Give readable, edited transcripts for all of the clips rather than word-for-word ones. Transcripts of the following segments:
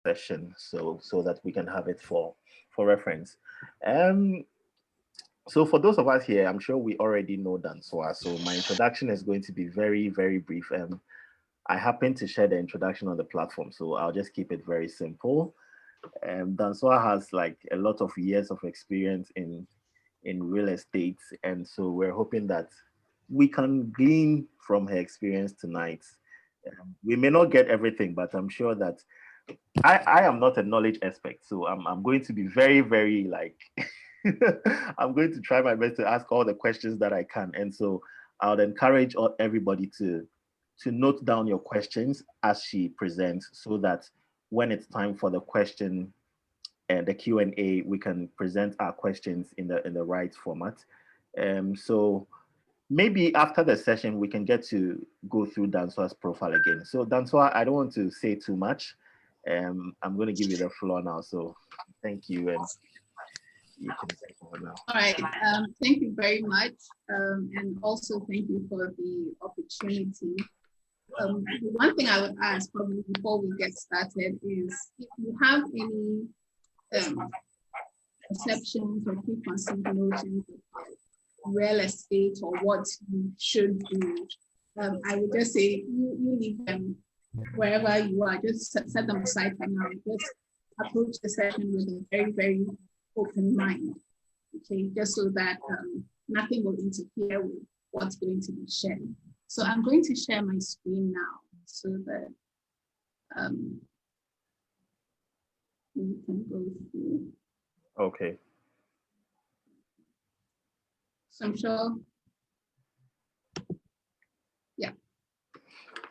session, so that we can have it for reference. Um, so for those of us here, I'm sure we already know Dansoa. So my introduction is going to be very, very brief. I happen to share the introduction on the platform, so I'll just keep it very simple. Dansoa has like a lot of years of experience in real estate, and so we're hoping that we can glean from her experience tonight. We may not get everything, but I'm sure that I am not a knowledge expert, so I'm going to be very, very like I'm going to try my best to ask all the questions that I can, and so I would encourage everybody to note down your questions as she presents, so that when it's time for the question and the Q&A, we can present our questions in the right format. So maybe after the session, we can get to go through Dansoa's profile again. So Dansoa, I don't want to say too much. I'm going to give you the floor now. So thank you, and you can take over now. All right. Thank you very much, and also thank you for the opportunity. One thing I would ask probably before we get started is if you have any perceptions or preconceived notions of real estate or what you should do, I would just say you leave them wherever you are. Just set them aside for now. Just approach the session with a very, very open mind. Okay, just so that nothing will interfere with what's going to be shared. So I'm going to share my screen now so that we can go through. Okay. So I'm sure, yeah,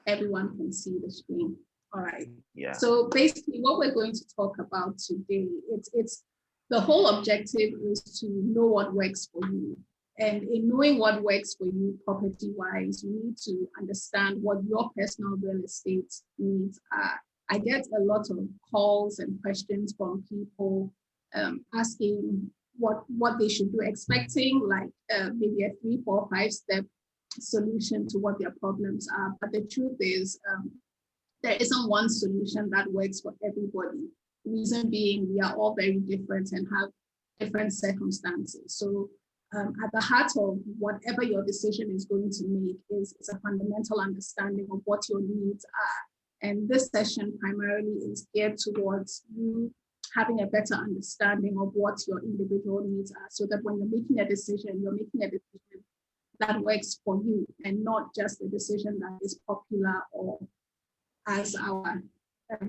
everyone can see the screen. All right. Yeah. So basically what we're going to talk about today, it's the whole objective is to know what works for you. And in knowing what works for you property-wise, you need to understand what your personal real estate needs are. I get a lot of calls and questions from people asking what they should do, expecting like maybe a 3, 4, 5-step solution to what their problems are. But the truth is, there isn't one solution that works for everybody. The reason being, we are all very different and have different circumstances. So at the heart of whatever your decision is going to make is a fundamental understanding of what your needs are. And this session primarily is geared towards you having a better understanding of what your individual needs are, so that when you're making a decision that works for you and not just a decision that is popular, or as our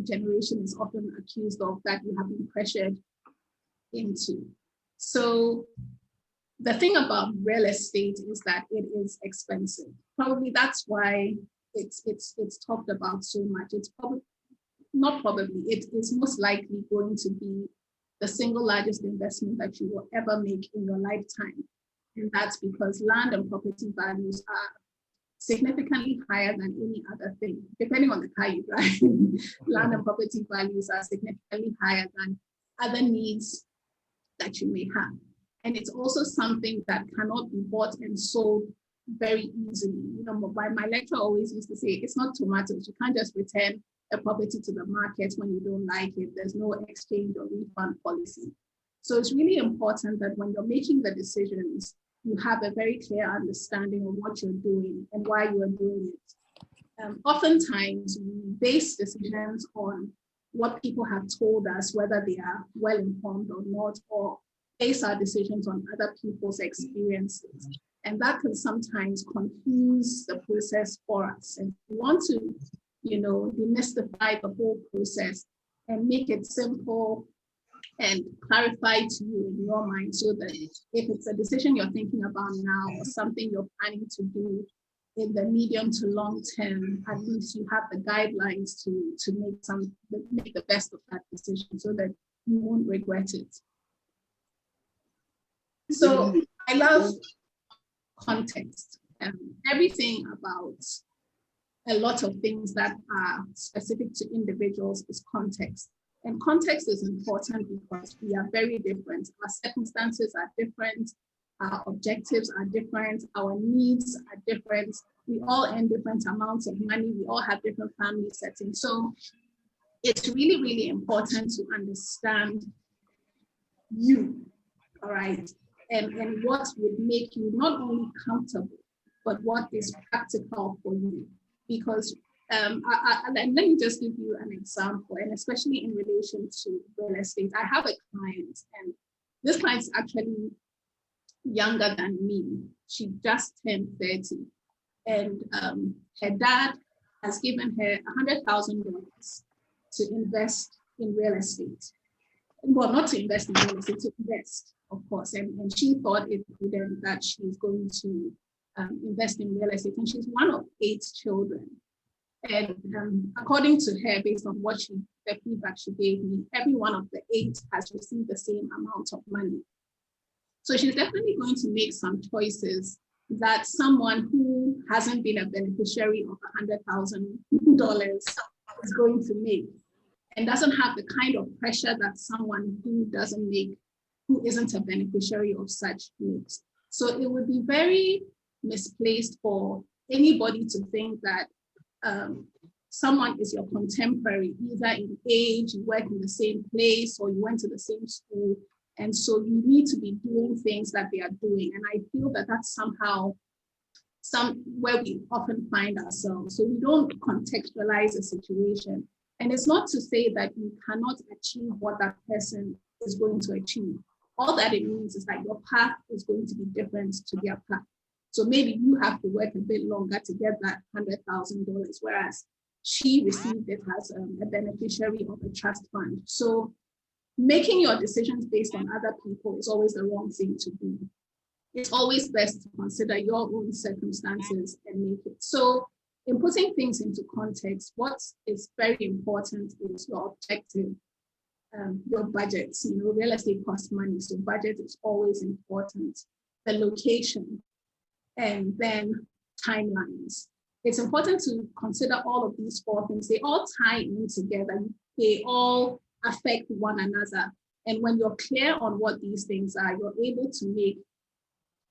generation is often accused of, that you have been pressured into. So the thing about real estate is that it is expensive. Probably that's why it's talked about so much. It's probably, not probably, it is most likely going to be the single largest investment that you will ever make in your lifetime. And that's because land and property values are significantly higher than any other thing, depending on the car you drive. Land and property values are significantly higher than other needs that you may have. And it's also something that cannot be bought and sold very easily. You know, my lecturer always used to say, it's not tomatoes. You can't just return a property to the market when you don't like it. There's no exchange or refund policy. So it's really important that when you're making the decisions, you have a very clear understanding of what you're doing and why you are doing it. Oftentimes, we base decisions on what people have told us, whether they are well informed or not, or base our decisions on other people's experiences. And that can sometimes confuse the process for us. And we want to, demystify the whole process and make it simple and clarify to you in your mind, so that if it's a decision you're thinking about now or something you're planning to do in the medium to long term, at least you have the guidelines to make the best of that decision so that you won't regret it. So I love context. Everything about a lot of things that are specific to individuals is context. And context is important because we are very different. Our circumstances are different. Our objectives are different. Our needs are different. We all earn different amounts of money. We all have different family settings. So it's really, really important to understand you, all right, and what would make you not only comfortable, but what is practical for you. Because let me just give you an example, and especially in relation to real estate. I have a client, and this client is actually younger than me. She just turned 30, and her dad has given her $100,000 to invest in real estate. Well, not to invest in real estate, to invest, of course. And she thought it prudent that she's going to invest in real estate. And she's one of 8 children. And according to her, based on the feedback she gave me, every one of the 8 has received the same amount of money. So she's definitely going to make some choices that someone who hasn't been a beneficiary of $100,000 is going to make, and doesn't have the kind of pressure that someone who isn't a beneficiary of such makes. So it would be very misplaced for anybody to think that someone is your contemporary, either in age, you work in the same place, or you went to the same school, and so you need to be doing things that they are doing. And I feel that that's somehow where we often find ourselves. So we don't contextualize a situation. And it's not to say that you cannot achieve what that person is going to achieve. All that it means is that your path is going to be different to their path. So maybe you have to work a bit longer to get that $100,000, whereas she received it as a beneficiary of a trust fund. So making your decisions based on other people is always the wrong thing to do. It's always best to consider your own circumstances and make it. So in putting things into context, what is very important is your objective, your budgets. Real estate costs money, so budget is always important. The location, and then timelines. It's important to consider all of these 4 things. They all tie in together. They all affect one another. And when you're clear on what these things are, you're able to make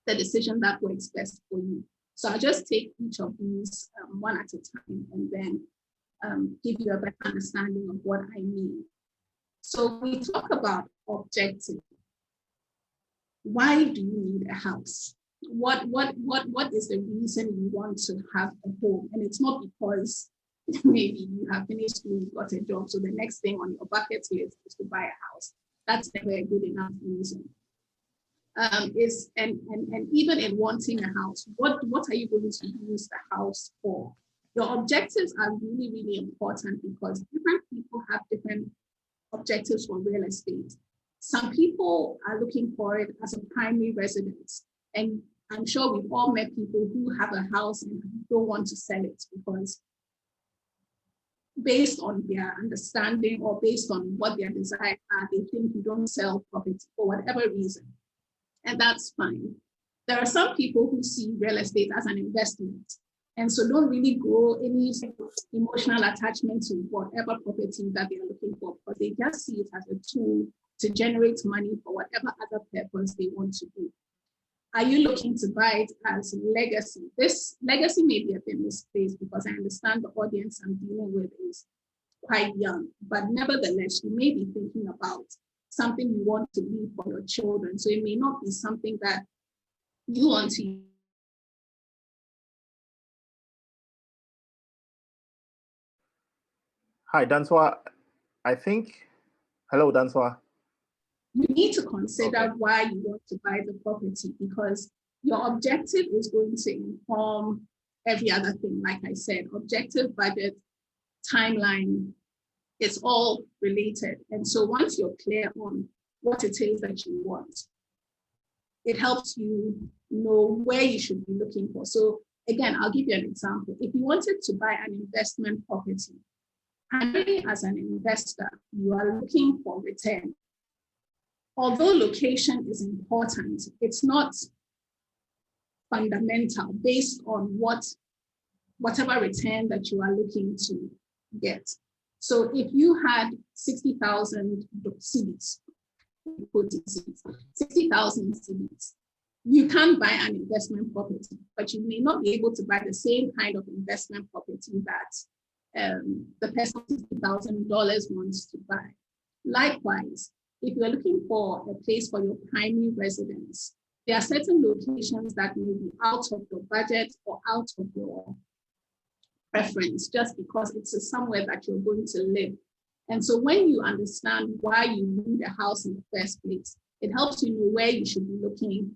the decision that works best for you. So I'll just take each of these one at a time, and then give you a better understanding of what I mean. So we talk about objective. Why do you need a house? What is the reason you want to have a home? And it's not because maybe you have finished school, you got a job, so the next thing on your bucket list is to buy a house. That's never a good enough reason. And even in wanting a house, what are you going to use the house for? Your objectives are really, really important, because different people have different objectives for real estate. Some people are looking for it as a primary residence. And I'm sure we've all met people who have a house and don't want to sell it because based on their understanding or based on what their desires are, they think you don't sell property for whatever reason. And that's fine. There are some people who see real estate as an investment, and so don't really grow any emotional attachment to whatever property that they are looking for, because they just see it as a tool to generate money for whatever other purpose they want to do. Are you looking to buy it as legacy? This legacy may be a bit misplaced, because I understand the audience I'm dealing with is quite young, but nevertheless, you may be thinking about something you want to leave for your children. So it may not be something that you want to. Hi, Dansoaa. Hello, Dansoaa. You need to consider why you want to buy the property, because your objective is going to inform every other thing. Like I said, objective, budget, timeline, it's all related. And so once you're clear on what it is that you want, it helps you know where you should be looking for. So again, I'll give you an example. If you wanted to buy an investment property, primarily as an investor, you are looking for return. Although location is important, it's not fundamental based on whatever return that you are looking to get. So if you had 60,000 cedis, 60,000 cedis, you can buy an investment property, but you may not be able to buy the same kind of investment property that the person $60,000 wants to buy. Likewise, if you're looking for a place for your primary residence, there are certain locations that may be out of your budget or out of your preference just because it's somewhere that you're going to live. And so when you understand why you need a house in the first place, it helps you know where you should be looking,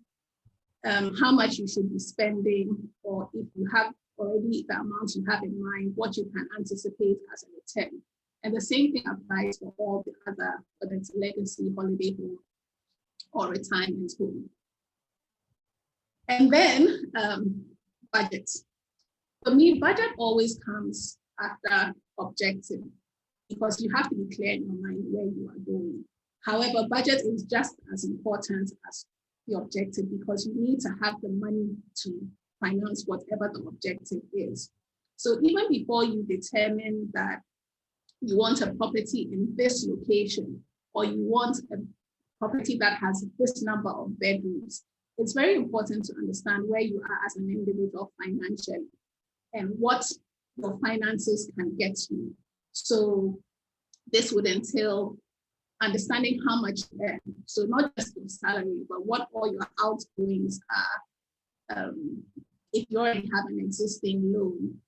how much you should be spending, or if you have already the amount you have in mind, what you can anticipate as a return. And the same thing applies for all the other, whether it's a legacy, holiday home, or retirement home. And then budget. For me, budget always comes after objective because you have to be clear in your mind where you are going. However, budget is just as important as the objective because you need to have the money to finance whatever the objective is. So even before you determine that you want a property in this location or you want a property that has this number of bedrooms, it's very important to understand where you are as an individual financially and what your finances can get you. So this would entail understanding how much you earn. So not just your salary, but what all your outgoings are. If you already have an existing loan,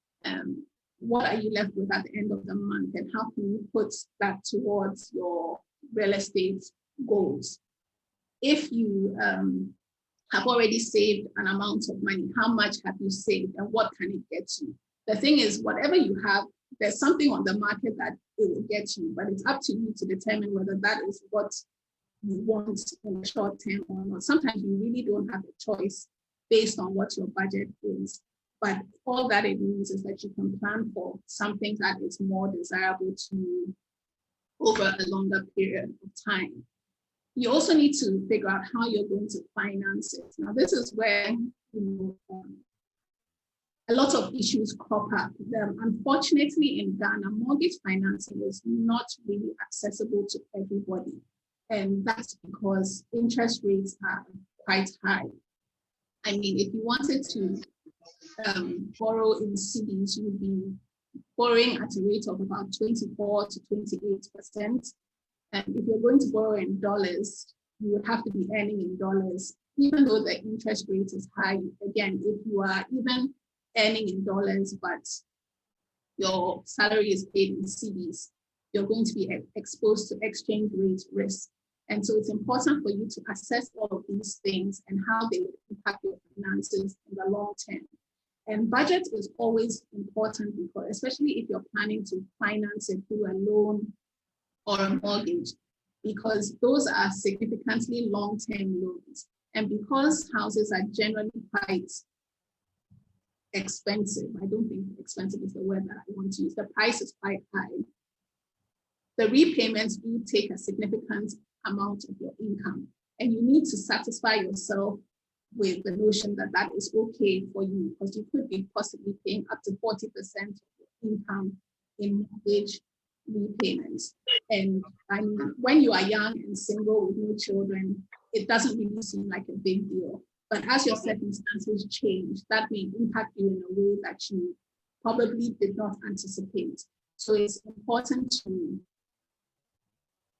what are you left with at the end of the month and how can you put that towards your real estate goals? If you have already saved an amount of money, how much have you saved and what can it get you? The thing is, whatever you have, there's something on the market that it will get you, but it's up to you to determine whether that is what you want in the short term or not. Sometimes you really don't have a choice based on what your budget is, but all that it means is that you can plan for something that is more desirable to you over a longer period of time. You also need to figure out how you're going to finance it. Now, this is where a lot of issues crop up. Unfortunately, in Ghana, mortgage financing is not really accessible to everybody. And that's because interest rates are quite high. I mean, if you wanted to borrow in cedis, you would be borrowing at a rate of about 24 to 28%. And if you're going to borrow in dollars, you would have to be earning in dollars, even though the interest rate is high. Again, if you are even earning in dollars, but your salary is paid in cedis, you're going to be exposed to exchange rate risk. And so it's important for you to assess all of these things and how they would impact your finances in the long term. And budget is always important because, especially if you're planning to finance it through a loan or a mortgage, because those are significantly long-term loans. And because houses are generally quite expensive, I don't think expensive is the word that I want to use, the price is quite high. The repayments do take a significant amount of your income, and you need to satisfy yourself with the notion that that is okay for you, because you could be possibly paying up to 40% of your income in mortgage repayments. And I mean, when you are young and single with no children, it doesn't really seem like a big deal. But as your circumstances change, that may impact you in a way that you probably did not anticipate. So it's important to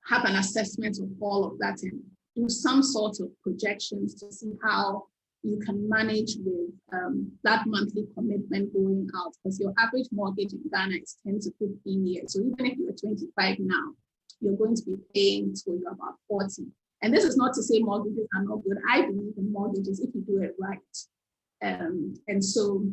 have an assessment of all of that and do some sort of projections to see how you can manage with that monthly commitment going out, because your average mortgage in Ghana is 10 to 15 years. So even if you're 25 now, you're going to be paying till you're about 40. And this is not to say mortgages are not good. I believe in mortgages if you do it right. And so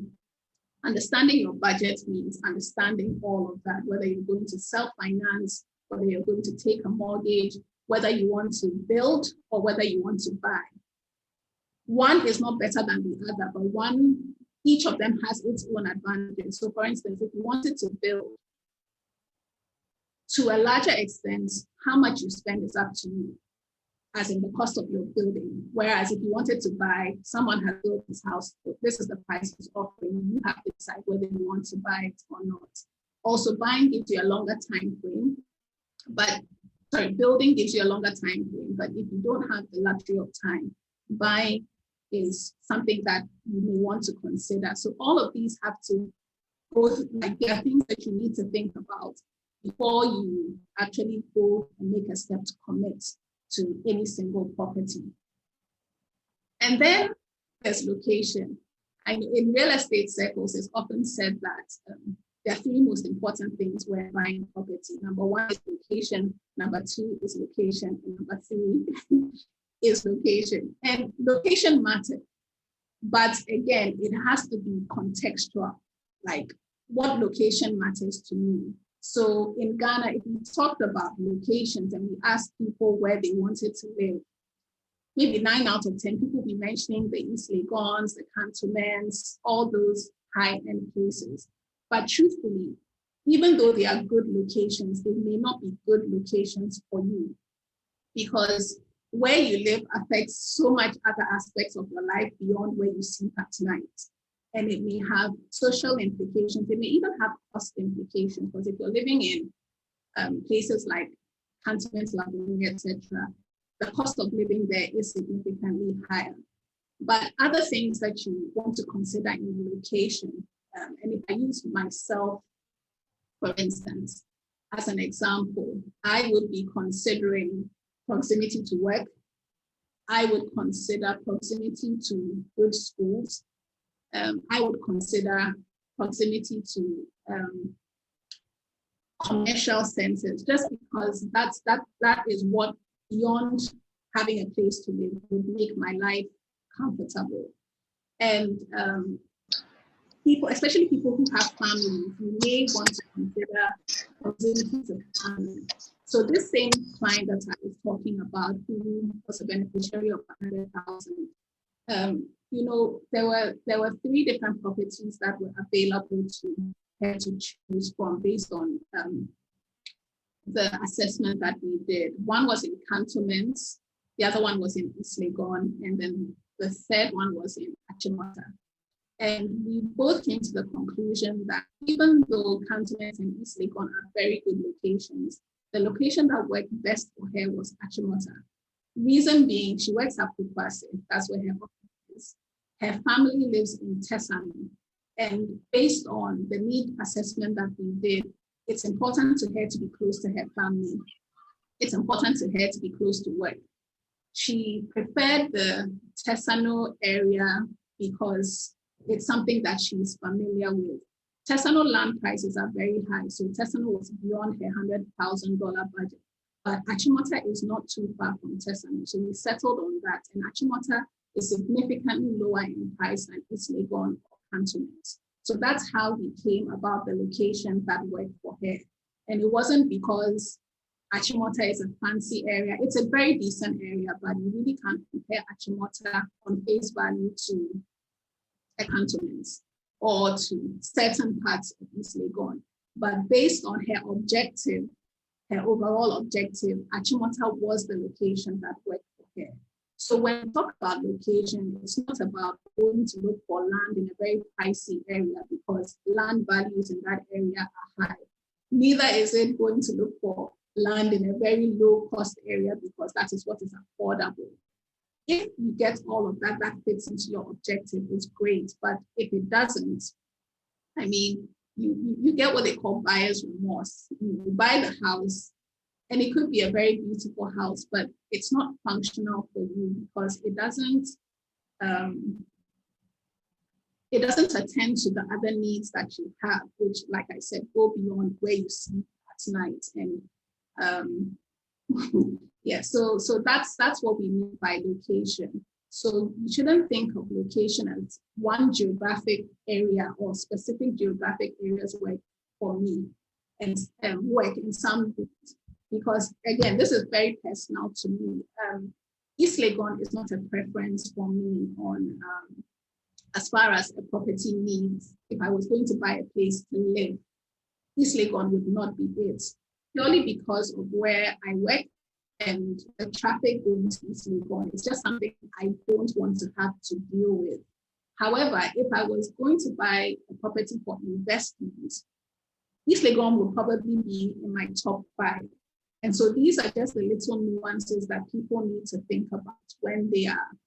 understanding your budget means understanding all of that, whether you're going to self-finance, whether you're going to take a mortgage, whether you want to build or whether you want to buy. One is not better than the other, but each of them has its own advantages. So for instance, if you wanted to build, to a larger extent, how much you spend is up to you, as in the cost of your building. Whereas if you wanted to buy, someone has built this house, this is the price it's offering, you have to decide whether you want to buy it or not. Also, buying gives you a longer time frame, building gives you a longer time frame, but if you don't have the luxury of time, buying is something that you may want to consider. So all of these have to both, like, there are things that you need to think about before you actually go and make a step to commit to any single property. And then there's location. And in real estate circles, it's often said that there are three most important things when buying property. Number one is location, number two is location, and number three is location. And location matters. But again, it has to be contextual, like what location matters to me. So in Ghana, if we talked about locations and we asked people where they wanted to live, maybe 9 out of 10 people will be mentioning the East Legons, the Cantonments, all those high-end places. But truthfully, even though they are good locations, they may not be good locations for you, because where you live affects so much other aspects of your life beyond where you sleep at night. And it may have social implications. It may even have cost implications, because if you're living in places like Cantonments, Labonia, etc., the cost of living there is significantly higher. But other things that you want to consider in location, and if I use myself, for instance, as an example, I would be considering proximity to work. I would consider proximity to good schools. I would consider proximity to commercial centers, just because that is what, beyond having a place to live, would make my life comfortable. And people, especially people who have families, you may want to consider proximity to family. So this same client that I was talking about, who was a beneficiary of 100,000, you know, there were 3 different properties that were available to her to choose from based on the assessment that we did. One was in Cantonments, the other one was in East Legon, and then the third one was in Achimota. And we both came to the conclusion that even though Cantonments and East Legon are very good locations, the location that worked best for her was Achimota. Reason being, she works at Pukwase, that's where her office is. Her family lives in Tesano. And based on the need assessment that we did, it's important to her to be close to her family. It's important to her to be close to work. She preferred the Tesano area because it's something that she's familiar with. Tesano land prices are very high, so Tesano was beyond her $100,000 budget. But Achimota is not too far from Tesano, so we settled on that. And Achimota is significantly lower in price than East Legon or Cantonments. So that's how we came about the location that worked for her. And it wasn't because Achimota is a fancy area. It's a very decent area, but you really can't compare Achimota on face value to a Cantonments or to certain parts of East Legon. But based on her objective, her overall objective, Achimota was the location that worked for her. So when we talk about location, it's not about going to look for land in a very pricey area because land values in that area are high. Neither is it going to look for land in a very low cost area because that is what is affordable. If you get all of that, that fits into your objective, it's great. But if it doesn't, I mean, you get what they call buyer's remorse. You buy the house, and it could be a very beautiful house, but it's not functional for you because it doesn't attend to the other needs that you have, which, like I said, go beyond where you sleep at night. And yeah, so that's what we mean by location. So you shouldn't think of location as one geographic area or specific geographic areas work for me and work in some groups. Because again, this is very personal to me. East Legon is not a preference for me on as far as a property needs. If I was going to buy a place to live, East Legon would not be it, purely because of where I work and the traffic going to East Legon. It's just something I don't want to have to deal with. However, if I was going to buy a property for investment, East Legon would probably be in my top 5. And so these are just the little nuances that people need to think about when they are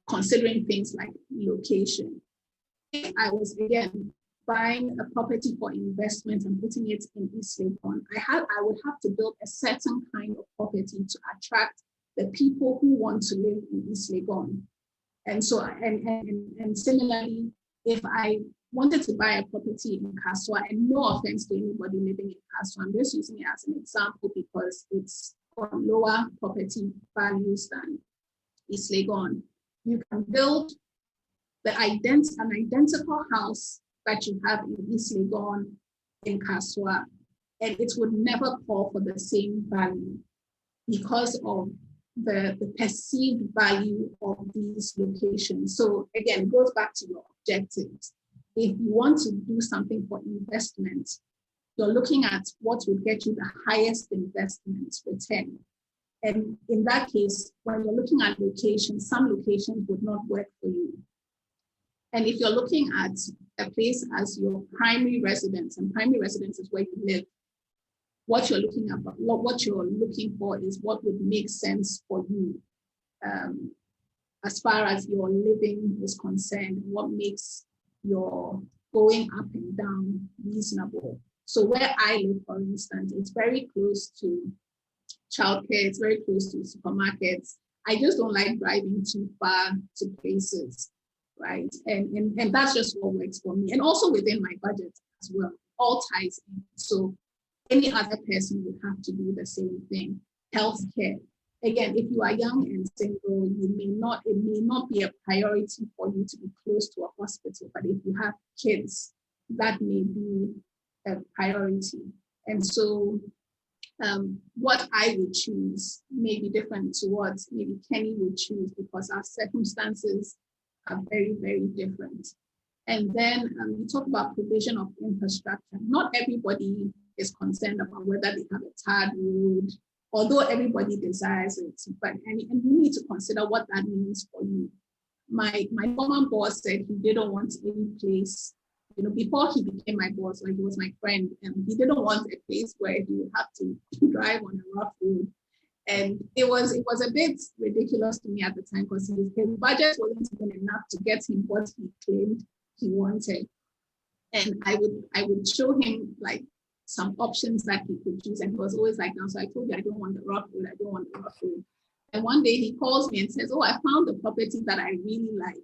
considering things like location. If I was, again, buying a property for investment and putting it in East Legon, I would have to build a certain kind of property to attract the people who want to live in East Legon. And so, and similarly, if I wanted to buy a property in Kaswa, and no offense to anybody living in Kaswa, I'm just using it as an example because it's got lower property values than East Legon. You can build an identical house that you have in East Legon in Kaswa, and it would never call for the same value because of the perceived value of these locations. So again, it goes back to your objectives. If you want to do something for investment, you're looking at what will get you the highest investment return. And in that case, when you're looking at locations, some locations would not work for you. And if you're looking at a place as your primary residence, and primary residence is where you live, what you're looking for is what would make sense for you as far as your living is concerned, what makes your going up and down reasonable. So where I live, for instance, it's very close to childcare, it's very close to supermarkets. I just don't like driving too far to places, right? And that's just what works for me. And also within my budget as well, all ties in. So any other person would have to do the same thing. Healthcare. Again, if you are young and single, it may not be a priority for you to be close to a hospital, but if you have kids, that may be a priority. And so what I would choose may be different to what maybe Kenny would choose because our circumstances are very, very different. And then we talk about provision of infrastructure. Not everybody is concerned about whether they have a tarred road, although everybody desires it, but and you need to consider what that means for you. My former boss said he didn't want any place, before he became my boss, like he was my friend, and he didn't want a place where he would have to drive on a rough road. And it was a bit ridiculous to me at the time because his budget wasn't even enough to get him what he claimed he wanted. And I would show him like some options that he could choose. And he was always like, no, so I told you I don't want the rough road, I don't want the rough road. And one day he calls me and says, oh, I found a property that I really like.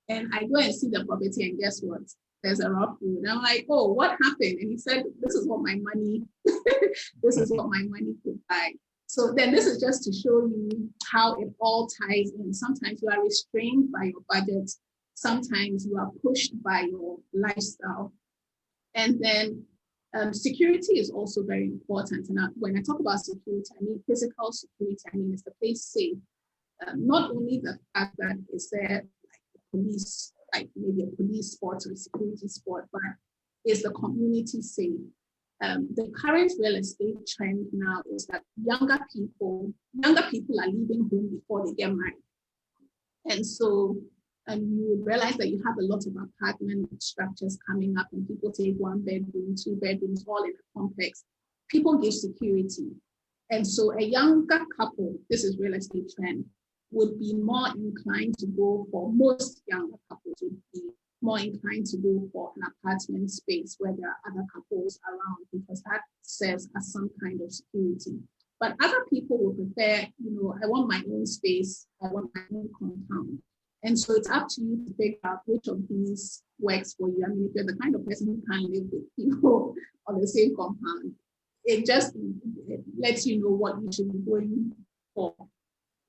And I go and see the property and guess what? There's a rough road. And I'm like, oh, what happened? And he said, this is what my money could buy. So then this is just to show you how it all ties in. Sometimes you are restrained by your budget. Sometimes you are pushed by your lifestyle. And then security is also very important. And when I talk about security, I mean physical security. I mean, is the place safe? Not only the fact that is there like the police, like maybe a police spot or a security spot, but is the community safe? The current real estate trend now is that younger people are leaving home before they get married. And so you would realize that you have a lot of apartment structures coming up and people take 1 bedroom, 2 bedrooms, all in a complex. People give security. And so a younger couple, this is real estate trend, would be more inclined to go for, most younger couples would be more inclined to go for an apartment space where there are other couples around because that serves as some kind of security. But other people would prefer, I want my own space, I want my own compound. And so it's up to you to figure out which of these works for you. I mean, if you're the kind of person who can't live with people on the same compound, it lets you know what you should be going for.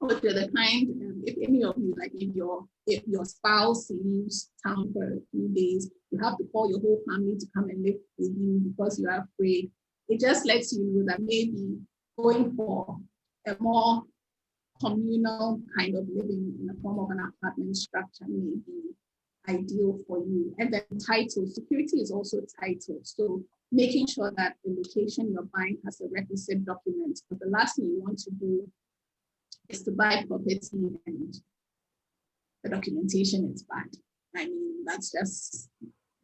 Or if you're the kind, if any of you, like if your spouse leaves town for a few days, you have to call your whole family to come and live with you because you are afraid. It just lets you know that maybe going for a more communal kind of living in the form of an apartment structure may be ideal for you. And then title, security is also title. So making sure that the location you're buying has the requisite documents. But the last thing you want to do is to buy property and the documentation is bad. I mean, that's just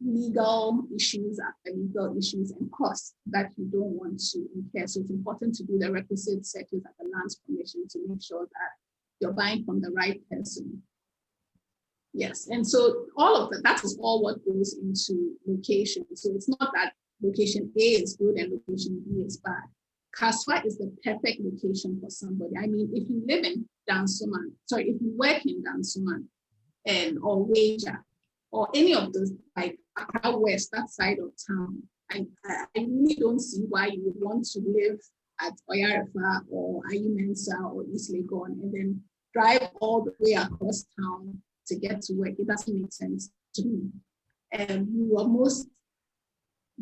legal issues after legal issues and costs that you don't want to incur. So it's important to do the requisite searches at the Lands Commission to make sure that you're buying from the right person. Yes, and so all of that is all what goes into location. So it's not that location A is good and location B is bad. Kaswa is the perfect location for somebody. I mean, if you live in if you work in Dansoman or Wager or any of those, like Accra West, that side of town, I really don't see why you would want to live at Oyarefa or Ayimensa or East Legon and then drive all the way across town to get to work. It doesn't make sense to me. And you are most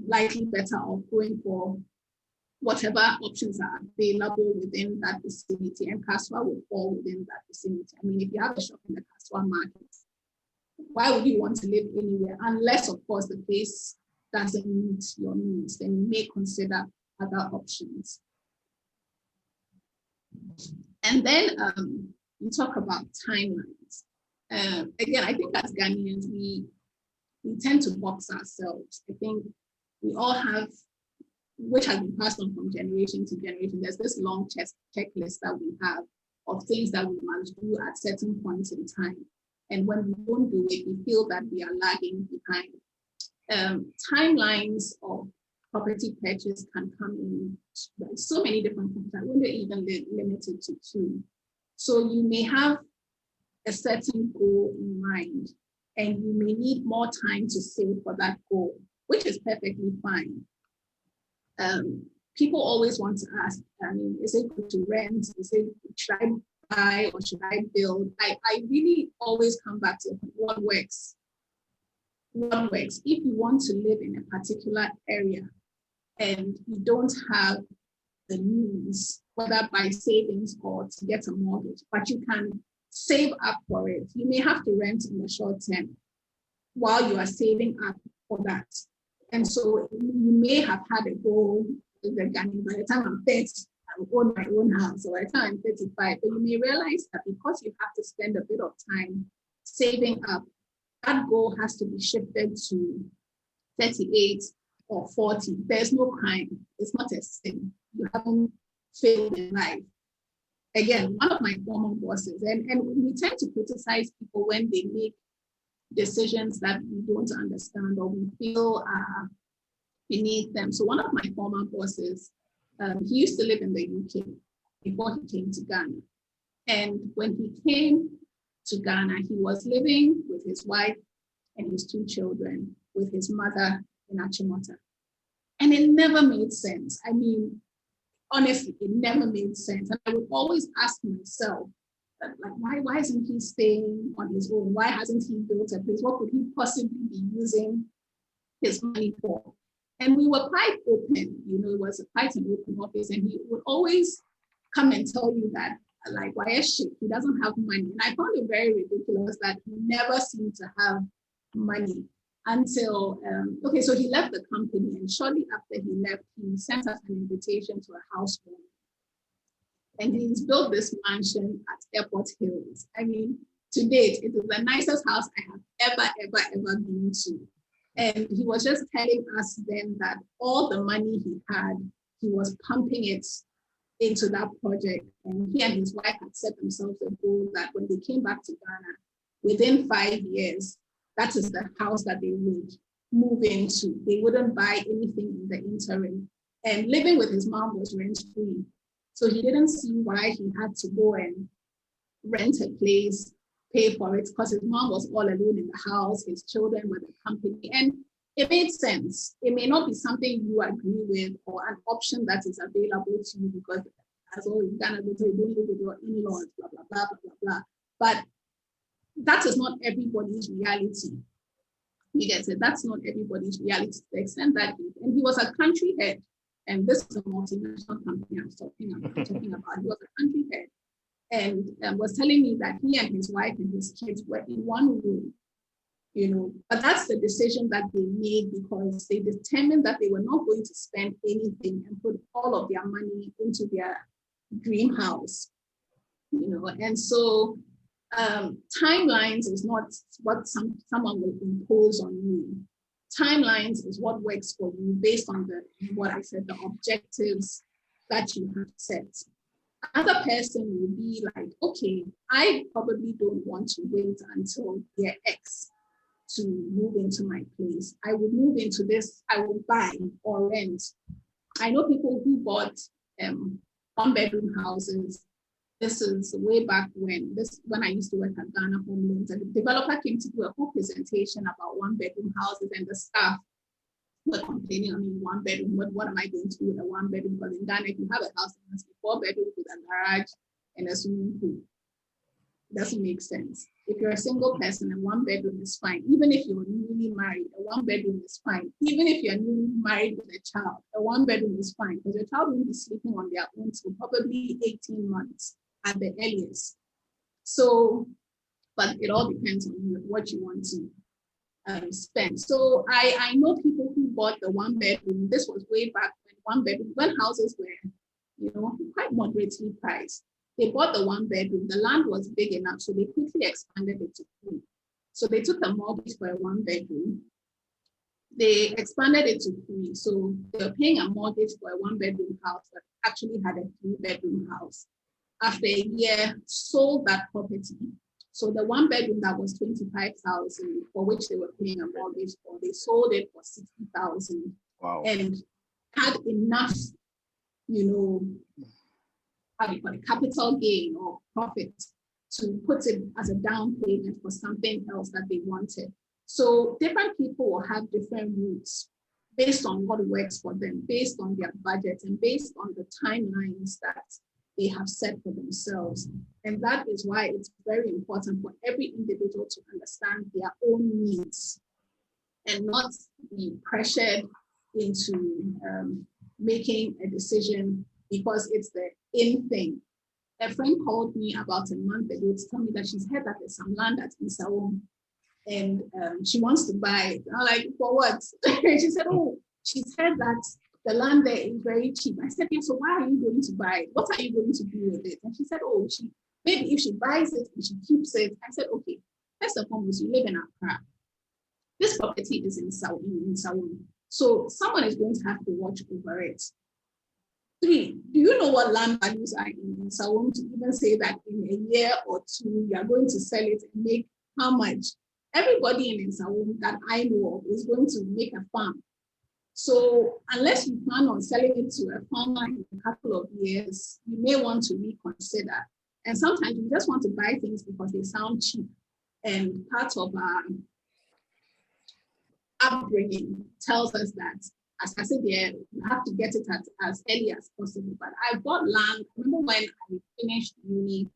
likely better off going for whatever options are available within that vicinity, and Kaswa will fall within that vicinity. I mean, if you have a shop in the Kaswa market, why would you want to live anywhere? Unless, of course, the place doesn't meet your needs, then you may consider other options. And then you talk about timelines. Again, I think as Ghanaians, we tend to box ourselves. I think we all have, which has been passed on from generation to generation, there's this long checklist that we have of things that we must do at certain points in time. And when we don't do it, we feel that we are lagging behind. Timelines of property purchase can come in so many different things. I wouldn't even limit it to two. So you may have a certain goal in mind, and you may need more time to save for that goal, which is perfectly fine. People always want to ask, I mean, is it good to rent? Should I buy or should I build? I really always come back to what works. What works? If you want to live in a particular area and you don't have the means, whether by savings or to get a mortgage, but you can save up for it, you may have to rent in the short term while you are saving up for that. And so you may have had a goal by the time I'm 30, I will own my own house, or by the time I'm 35, but you may realize that because you have to spend a bit of time saving up, that goal has to be shifted to 38 or 40. There's no crime. It's not a sin. You haven't failed in life. Again, one of my former bosses, and we tend to criticize people when they make decisions that we don't understand or we feel are beneath them. So one of my former bosses, he used to live in the UK before he came to Ghana. And when he came to Ghana, he was living with his wife and his 2 children with his mother in Achimota. And it never made sense. I mean, honestly, it never made sense. And I would always ask myself, like, why isn't he staying on his own? Why hasn't he built a place? What could he possibly be using his money for? And we were quite open, it was quite an open office, and he would always come and tell you that, like, why is shit? He doesn't have money. And I found it very ridiculous that he never seemed to have money until, so he left the company, and shortly after he left, he sent us an invitation to a housewarming. And he's built this mansion at Airport Hills. I mean, to date, it is the nicest house I have ever been to. And he was just telling us then that all the money he had, he was pumping it into that project. And he and his wife had set themselves a goal that when they came back to Ghana, within 5 years, that is the house that they would move into. They wouldn't buy anything in the interim. And living with his mom was rent-free. So he didn't see why he had to go and rent a place, pay for it, because his mom was all alone in the house, his children were the company. And it made sense. It may not be something you agree with or an option that is available to you because as all you can do, you don't live with your in-laws, blah, blah, blah, blah, blah, blah. But that is not everybody's reality. You get it? That's not everybody's reality to the extent that he was a country head. And this is a multinational company I'm talking about. He was a country head and was telling me that he and his wife and his kids were in one room, but that's the decision that they made because they determined that they were not going to spend anything and put all of their money into their dream house, and so timelines is not what someone will impose on you. Timelines is what works for you based on what I said, the objectives that you have set. Another person will be like, okay, I probably don't want to wait until year X to move into my place. I would move into this, I will buy or rent. I know people who bought 1-bedroom houses. This is way back when I used to work at Ghana Home Loans, and the developer came to do a whole presentation about 1-bedroom houses, and the staff were complaining. I mean, 1 bedroom, what am I going to do with a 1 bedroom? Because in Ghana, if you have a house, it must be 4 bedrooms with a garage and a swimming pool. It doesn't make sense. If you're a single person, a 1 bedroom is fine. Even if you're newly married, a 1 bedroom is fine. Even if you're newly married with a child, a 1 bedroom is fine, because your child won't be sleeping on their own for probably 18 months at the earliest. So, but it all depends on you, what you want to spend. So I know people who bought the 1 bedroom. This was way back when houses were, quite moderately priced. They bought the 1 bedroom. The land was big enough, so they quickly expanded it to 3. So they took a mortgage for a 1 bedroom. They expanded it to 3. So they were paying a mortgage for a 1-bedroom house that actually had a 3-bedroom house. After a year, sold that property. So the 1 bedroom that was 25,000, for which they were paying a mortgage for, they sold it for 60,000. Wow. And had enough, how do you call it, capital gain or profit to put it as a down payment for something else that they wanted. So different people will have different routes based on what works for them, based on their budget, and based on the timelines that they have set for themselves. And that is why it's very important for every individual to understand their own needs and not be pressured into making a decision because it's the in thing. A friend called me about a month ago to tell me that she's heard that there's some land at Dansoaa and she wants to buy it. I'm like, for what? She said, oh, she's heard that the land there is very cheap. I said, yeah, so why are you going to buy it? What are you going to do with it? And she said, oh, maybe if she buys it and she keeps it. I said, okay, first and foremost, you live in Accra. This property is in Sawum. So someone is going to have to watch over it. 3, do you know what land values are in Sawum to even say that in a year or 2, you are going to sell it and make how much? Everybody in Sawum that I know of is going to make a farm. So unless you plan on selling it to a farmer in a couple of years, you may want to reconsider. And sometimes you just want to buy things because they sound cheap. And part of our upbringing tells us that, as I said there, you have to get it as early as possible. But I bought land. I remember when I finished uni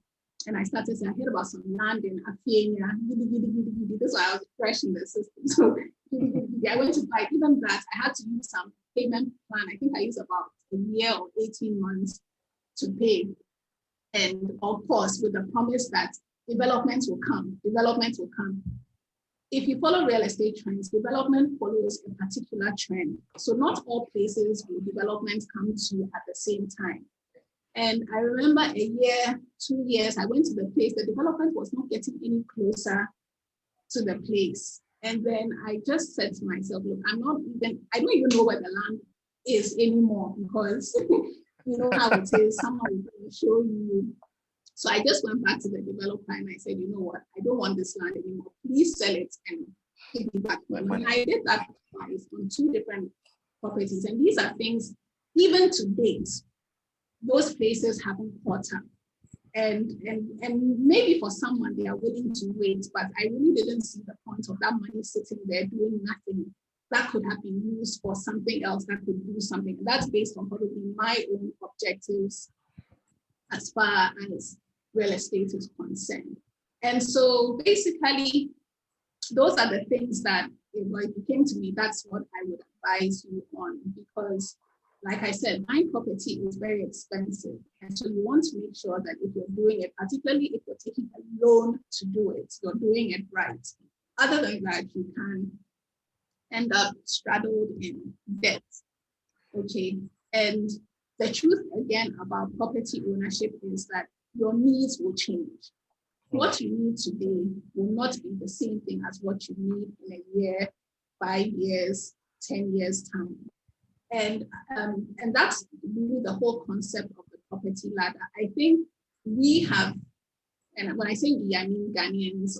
and I started saying, I heard about some land in Afienia. This why I was fresh in the system. So I went to buy. Even that, I had to use some payment plan. I think I used about a year or 18 months to pay. And of course, with the promise that developments will come. If you follow real estate trends, development follows a particular trend. So not all places will development come to at the same time. And I remember a year, 2 years, I went to the place, the development was not getting any closer to the place. And then I just said to myself, look, I don't even know where the land is anymore because you know how it is, someone will show you. So I just went back to the developer and I said, you know what, I don't want this land anymore. Please sell it and give me back my money. I did that twice on 2 different properties. And these are things, even to date, those places haven't caught up. And maybe for someone, they are willing to wait, but I really didn't see the point of that money sitting there doing nothing that could have been used for something else that could do something. And that's based on probably my own objectives as far as real estate is concerned. And so basically, those are the things that, if you came to me, that's what I would advise you on, because like I said, buying property is very expensive. And so you want to make sure that if you're doing it, particularly if you're taking a loan to do it, you're doing it right. Other than that, you can end up straddled in debt. Okay. And the truth again about property ownership is that your needs will change. What you need today will not be the same thing as what you need in a year, 5 years, 10 years time. And that's really the whole concept of the property ladder. I think we have, and when I say we, I mean Ghanaians,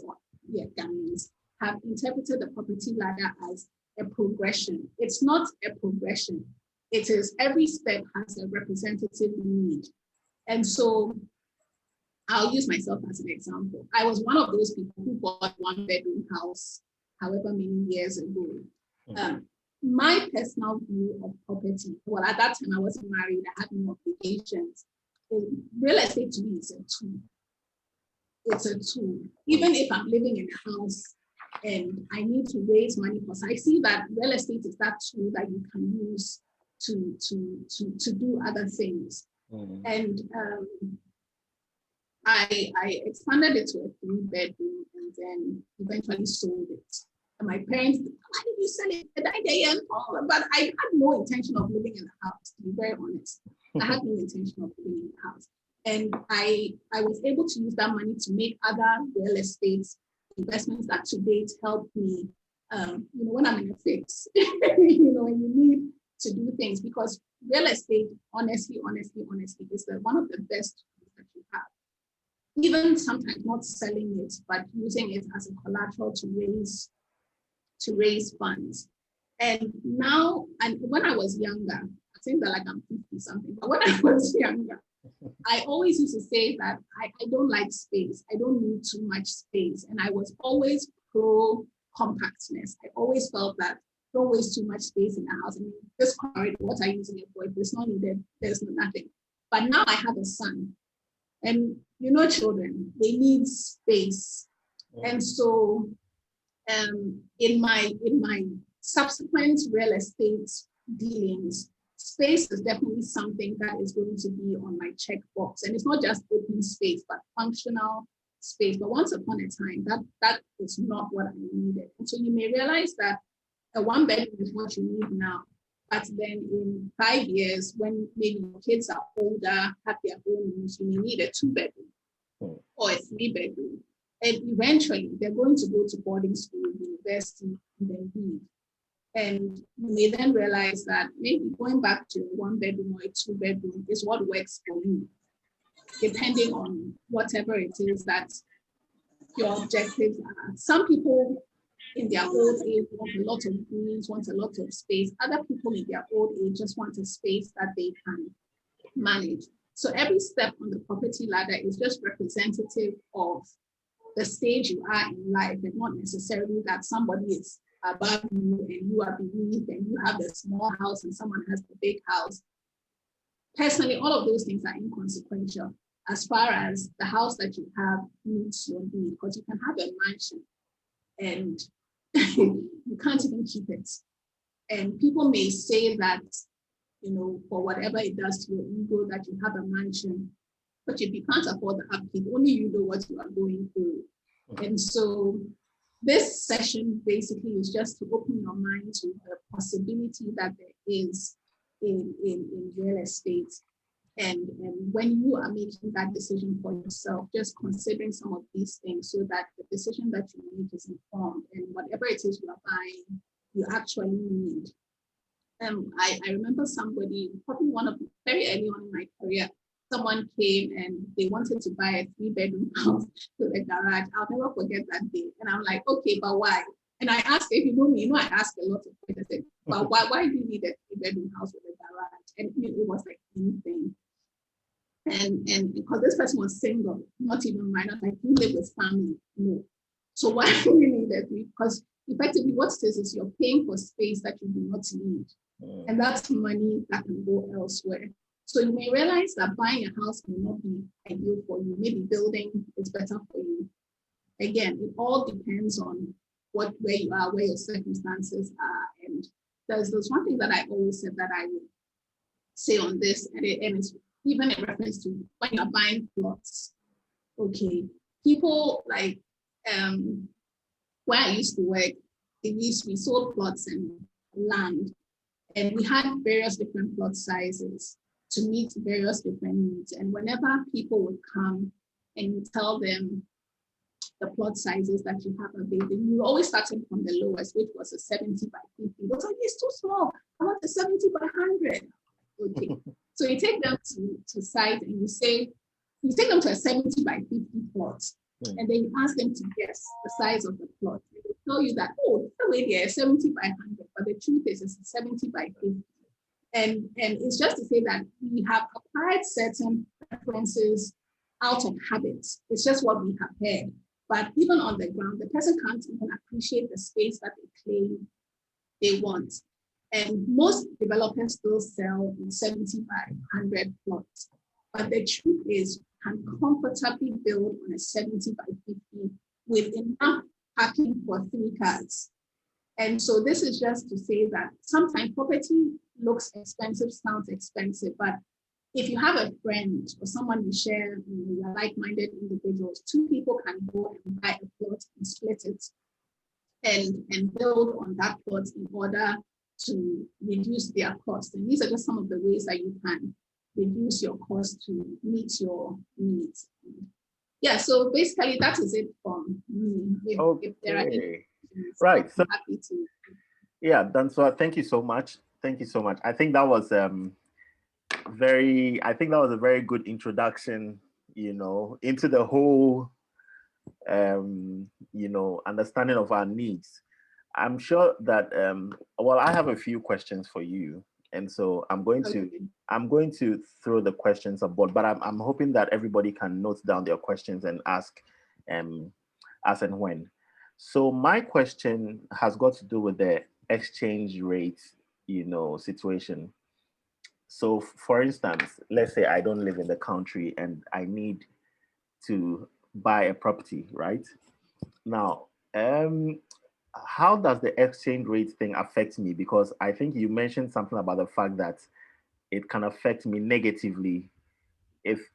Ghanaians have interpreted the property ladder as a progression. It's not a progression. It is every step has a representative need. And so I'll use myself as an example. I was one of those people who bought one bedroom house however many years ago. My personal view of property, well, at that time I wasn't married, I had no obligations. Real estate to me is a tool. It's a tool. Even if I'm living in a house and I need to raise money, because I see that real estate is that tool that you can use to do other things. And I expanded it to a 3-bedroom and then eventually sold it. And my parents, why did you sell it? But I had no intention of living in the house, to be very honest. I had no intention of living in the house. And I was able to use that money to make other real estate investments that to date help me, when I'm in a fix, and you need to do things, because real estate, honestly, is one of the best tools that you have. Even sometimes not selling it, but using it as a collateral to raise funds. And now, and when I was younger, I think that like I'm 50 something, but when I was younger, I always used to say that I don't like space. I don't need too much space. And I was always pro compactness. I always felt that don't waste too much space in the house. I mean, this corridor, what are you using it for? If it's not needed, there's nothing. But now I have a son. And children, they need space. And so in my subsequent real estate dealings, space is definitely something that is going to be on my checkbox. And it's not just open space, but functional space. But once upon a time, that is not what I needed. And so you may realize that a 1-bedroom is what you need now. But then in 5 years, when maybe your kids are older, have their own rooms, you may need a 2-bedroom or a 3-bedroom. And eventually, they're going to go to boarding school, university, and then leave. And you may then realize that maybe going back to a 1-bedroom or a 2-bedroom is what works for you, depending on whatever it is that your objectives are. Some people in their old age want a lot of greens, want a lot of space. Other people in their old age just want a space that they can manage. So every step on the property ladder is just representative of the stage you are in life, and not necessarily that somebody is above you and you are beneath and you have the small house and someone has the big house. Personally, all of those things are inconsequential as far as the house that you have meets your need, because you can have a mansion and you can't even keep it. And people may say that, for whatever it does to your ego, that you have a mansion, but if you can't afford the upkeep, only you know what you are going through. And so this session basically is just to open your mind to the possibility that there is in real estate. And when you are making that decision for yourself, just considering some of these things so that the decision that you make is informed, and whatever it is you are buying, you actually need. I remember somebody, probably very early on in my career, someone came and they wanted to buy a 3-bedroom house with a garage. I'll never forget that day. And I'm like, okay, but why? And I asked, if you know me, I ask a lot of questions. I said, but why do you need a 3-bedroom house with a garage? And it was like anything. And because this person was single, not even minor, like you live with family, no. So why do you need a 3? Because effectively what it is you're paying for space that you do not need. And that's money that can go elsewhere. So you may realize that buying a house may not be ideal for you. Maybe building is better for you. Again, it all depends on where you are, where your circumstances are. And there's one thing that I always said that I would say on this, and it's even in reference to when you're buying plots. Okay, people like where I used to work, we sold plots and land, and we had various different plot sizes to meet various different needs. And whenever people would come and you tell them the plot sizes that you have available, you always started from the lowest, which was a 70 by 50. It was like, it's too small. I want a 70 by 100. Okay. So you take them to site and you take them to a 70 by 50 plot, and then you ask them to guess the size of the plot. They will tell you that, oh, the way they are 70 by 100, but the truth is it's 70 by 50. And it's just to say that we have applied certain preferences out of habit. It's just what we have heard. But even on the ground, the person can't even appreciate the space that they claim they want. And most developers still sell in 70 by 100 plots. But the truth is, you can comfortably build on a 70 by 50 with enough parking for 3 cars. And so this is just to say that sometimes property looks expensive, sounds expensive, but if you have a friend or someone you share, you are like-minded individuals, 2 people can go and buy a plot and split it and build on that plot in order to reduce their cost. And these are just some of the ways that you can reduce your cost to meet your needs. Yeah, so basically that is it from me. If there are any questions, right. I'm happy to. Yeah, Dansoaa, thank you so much. Thank you so much. I think that was a very good introduction, into the whole understanding of our needs. I'm sure that I have a few questions for you, and so I'm going to throw the questions aboard, but I'm hoping that everybody can note down their questions and ask as and when. So my question has got to do with the exchange rate, situation. So for instance, let's say I don't live in the country and I need to buy a property, right? Now, how does the exchange rate thing affect me? Because I think you mentioned something about the fact that it can affect me negatively if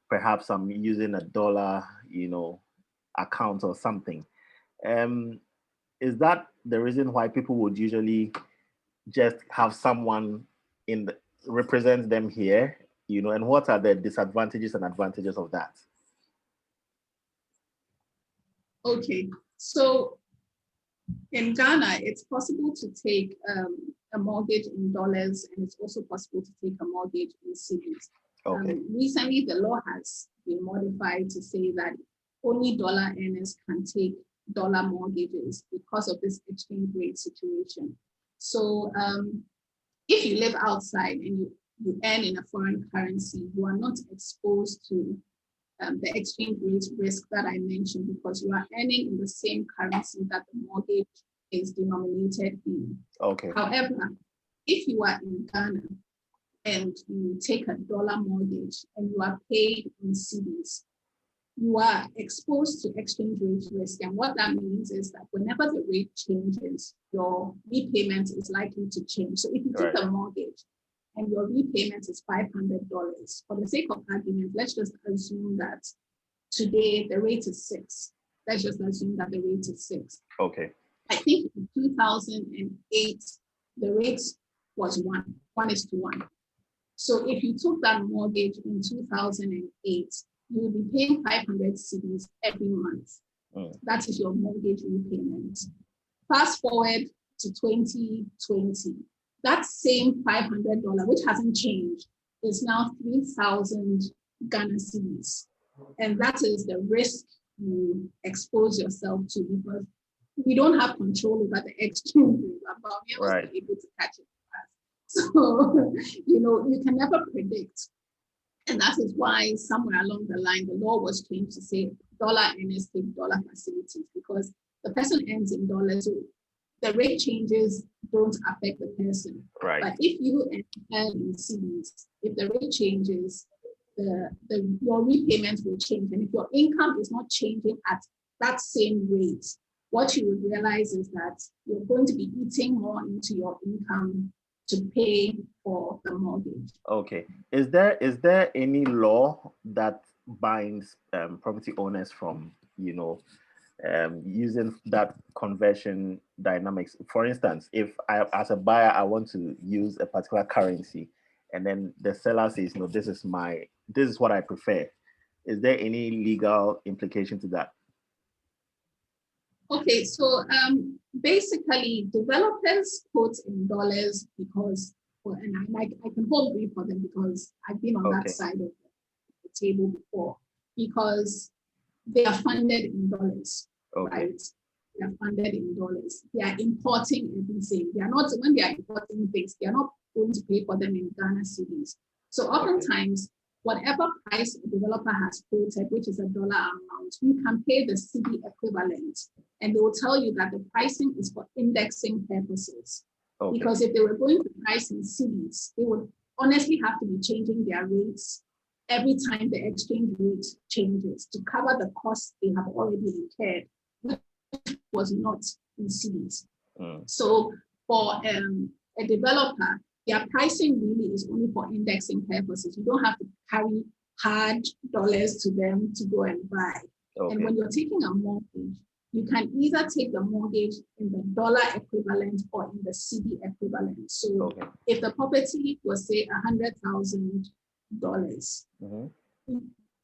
perhaps I'm using a dollar, account or something. Is that the reason why people would usually just have someone represent them here, and what are the disadvantages and advantages of that? Okay, so in Ghana, it's possible to take a mortgage in dollars, and it's also possible to take a mortgage in cedis. Okay. Recently, the law has been modified to say that only dollar earners can take dollar mortgages because of this exchange rate situation. So if you live outside and you earn in a foreign currency, you are not exposed to the exchange rate risk that I mentioned because you are earning in the same currency that the mortgage is denominated in. Okay. However, if you are in Ghana and you take a dollar mortgage and you are paid in cedis, you are exposed to exchange rate risk. And what that means is that whenever the rate changes, your repayment is likely to change. So if you took a mortgage and your repayment is $500, for the sake of argument, let's just assume that today the rate is 6. Let's just assume that the rate is 6. Okay. I think in 2008, the rate was 1:1. So if you took that mortgage in 2008, you will be paying 500 cedis every month. That is your mortgage repayment. Fast forward to 2020, that same $500, which hasn't changed, is now 3,000 Ghana cedis. And that is the risk you expose yourself to because we don't have control over the exchange rate, but we're also able to catch it fast. So, you can never predict. And that is why somewhere along the line, the law was changed to say dollar earners take dollar facilities because the person earns in dollars. So the rate changes don't affect the person. Right. But if you earn in cedis, if the rate changes, your repayment will change. And if your income is not changing at that same rate, what you would realize is that you're going to be eating more into your income to pay for the mortgage. Okay. Is there any law that binds property owners from, using that conversion dynamics? For instance, if I, as a buyer, I want to use a particular currency, and then the seller says, no, this is what I prefer. Is there any legal implication to that? Okay, so basically developers quote in dollars because and I can hold grief for them because I've been on that side of the table before, because they are funded in dollars, right? They are funded in dollars. They are importing everything. They are not, when they are importing things, they are not going to pay for them in Ghana cedis. So oftentimes, whatever price a developer has quoted, which is a dollar amount, you can pay the cedi equivalent. And they will tell you that the pricing is for indexing purposes. Because if they were going to price in cedis, they would honestly have to be changing their rates every time the exchange rate changes to cover the costs they have already incurred, which was not in cedis. So for a developer, their pricing really is only for indexing purposes. You don't have to carry hard dollars to them to go and buy. And when you're taking a mortgage, you can either take the mortgage in the dollar equivalent or in the cedi equivalent. So if the property was, say, $100,000,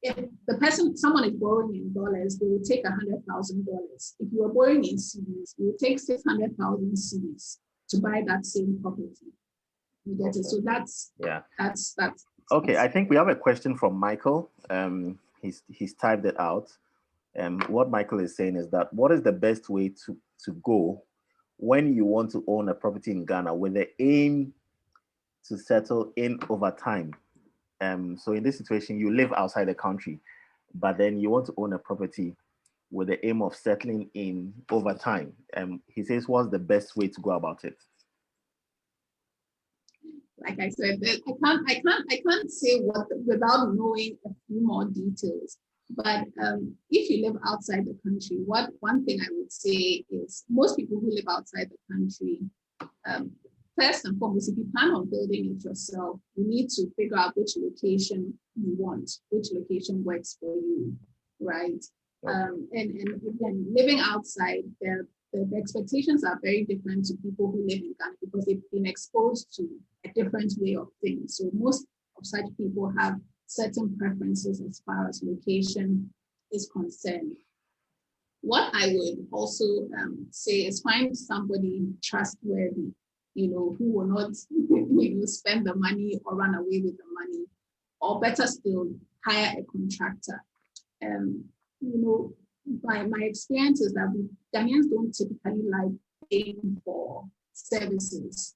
if someone is borrowing in dollars, they will take $100,000. If you are borrowing in cedis, you will take 600,000 cedis to buy that same property. You get it? So that's okay. I think we have a question from Michael. He's typed it out. What Michael is saying is that what is the best way to go when you want to own a property in Ghana with the aim to settle in over time? So in this situation, you live outside the country, but then you want to own a property with the aim of settling in over time. He says, what's the best way to go about it? Like I said, I can't say what without knowing a few more details. But if you live outside the country, one thing I would say is most people who live outside the country, first and foremost, if you plan on building it yourself, you need to figure out which location you want, which location works for you, right? And again, living outside, the expectations are very different to people who live in Ghana because they've been exposed to a different way of things. So most of such people have certain preferences as far as location is concerned. What I would also say is find somebody trustworthy, who will not spend the money or run away with the money, or better still, hire a contractor. My experience is that Ghanaians don't typically like paying for services.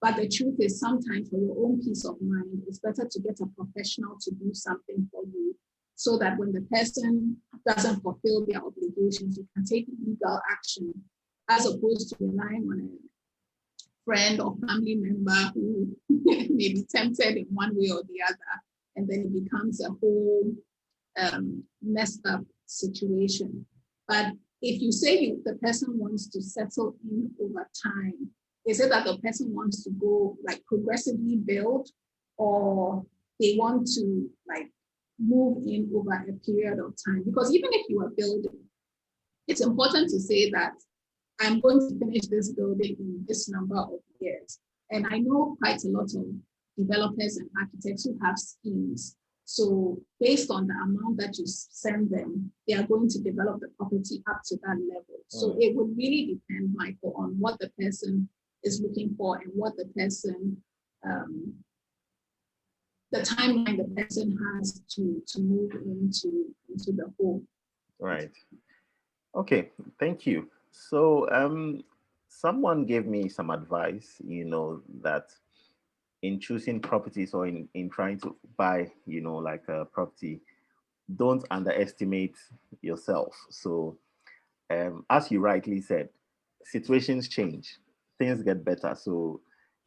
But the truth is sometimes for your own peace of mind, it's better to get a professional to do something for you so that when the person doesn't fulfill their obligations, you can take legal action as opposed to relying on a friend or family member who may be tempted in one way or the other, and then it becomes a whole messed up situation. But if you say the person wants to settle in over time, is it that the person wants to go like progressively build, or they want to like move in over a period of time? Because even if you are building, it's important to say that I'm going to finish this building in this number of years. And I know quite a lot of developers and architects who have schemes. So based on the amount that you send them, they are going to develop the property up to that level. So it would really depend, Michael, on what the person is looking for and what the person, the timeline the person has to move into the home. Right. Okay, thank you. So someone gave me some advice, that in choosing properties or in trying to buy, like a property, don't underestimate yourself. So as you rightly said, situations change, things get better. So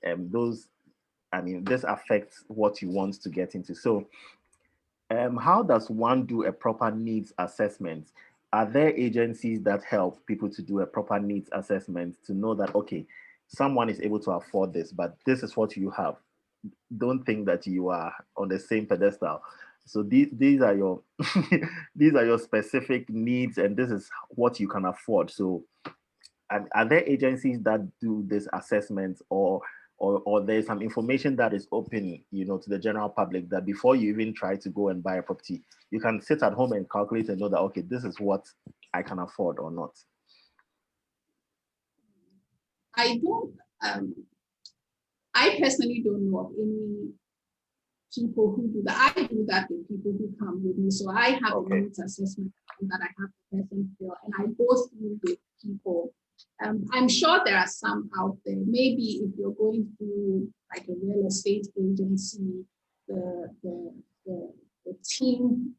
this affects what you want to get into. So how does one do a proper needs assessment? Are there agencies that help people to do a proper needs assessment to know that, okay, someone is able to afford this, but this is what you have? Don't think that you are on the same pedestal. So these are your these are your specific needs, and this is what you can afford. So are there agencies that do this assessment, or there's some information that is open, to the general public, that before you even try to go and buy a property, you can sit at home and calculate and know that, okay, this is what I can afford or not? I personally don't know of any people who do that. I do that with people who come with me. So I have a needs assessment that I have the person fill, and I go through with people. I'm sure there are some out there. Maybe if you're going through like a real estate agency, the team,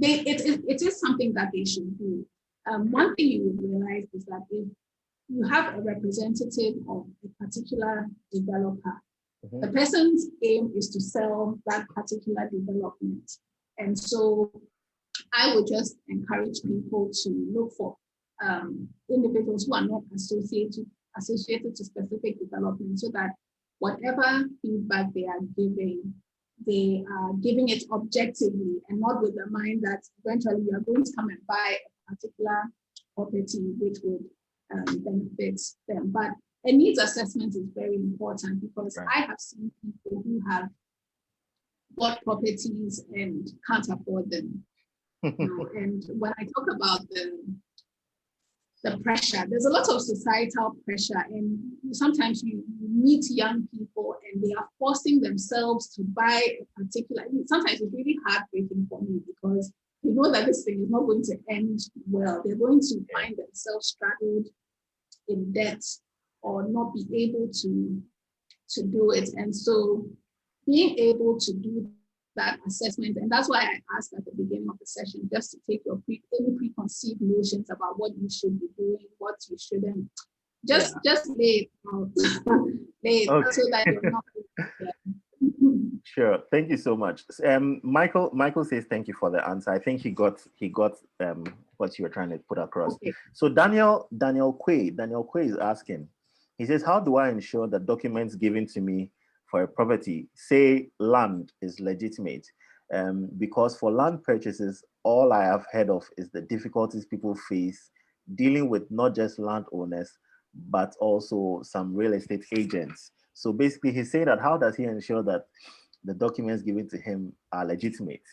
it is something that they should do. One thing you would realize is that if you have a representative of a particular developer, the person's aim is to sell that particular development. And so I would just encourage people to look for individuals who are not associated to specific development, so that whatever feedback they are giving it objectively and not with the mind that eventually you are going to come and buy a particular property which would benefit them. But a needs assessment is very important, because I have seen people who have bought properties and can't afford them. And when I talk about the pressure, there's a lot of societal pressure, and sometimes you meet young people and they are forcing themselves to buy a particular. Sometimes it's really heartbreaking for me, because you know that this thing is not going to end well. They're going to find themselves stranded in debt or not be able to do it. And so being able to do that assessment, and that's why I asked at the beginning of the session, just to take your any preconceived notions about what you should be doing, what you shouldn't, just lay it out, so that you're not. Sure, thank you so much. Michael says thank you for the answer. I think he got what you were trying to put across. Okay. So Daniel Quay is asking. He says, how do I ensure that documents given to me for a property, say land, is legitimate? Because for land purchases, all I have heard of is the difficulties people face dealing with not just landowners, but also some real estate agents. So basically, he's saying that how does he ensure that the documents given to him are legitimate?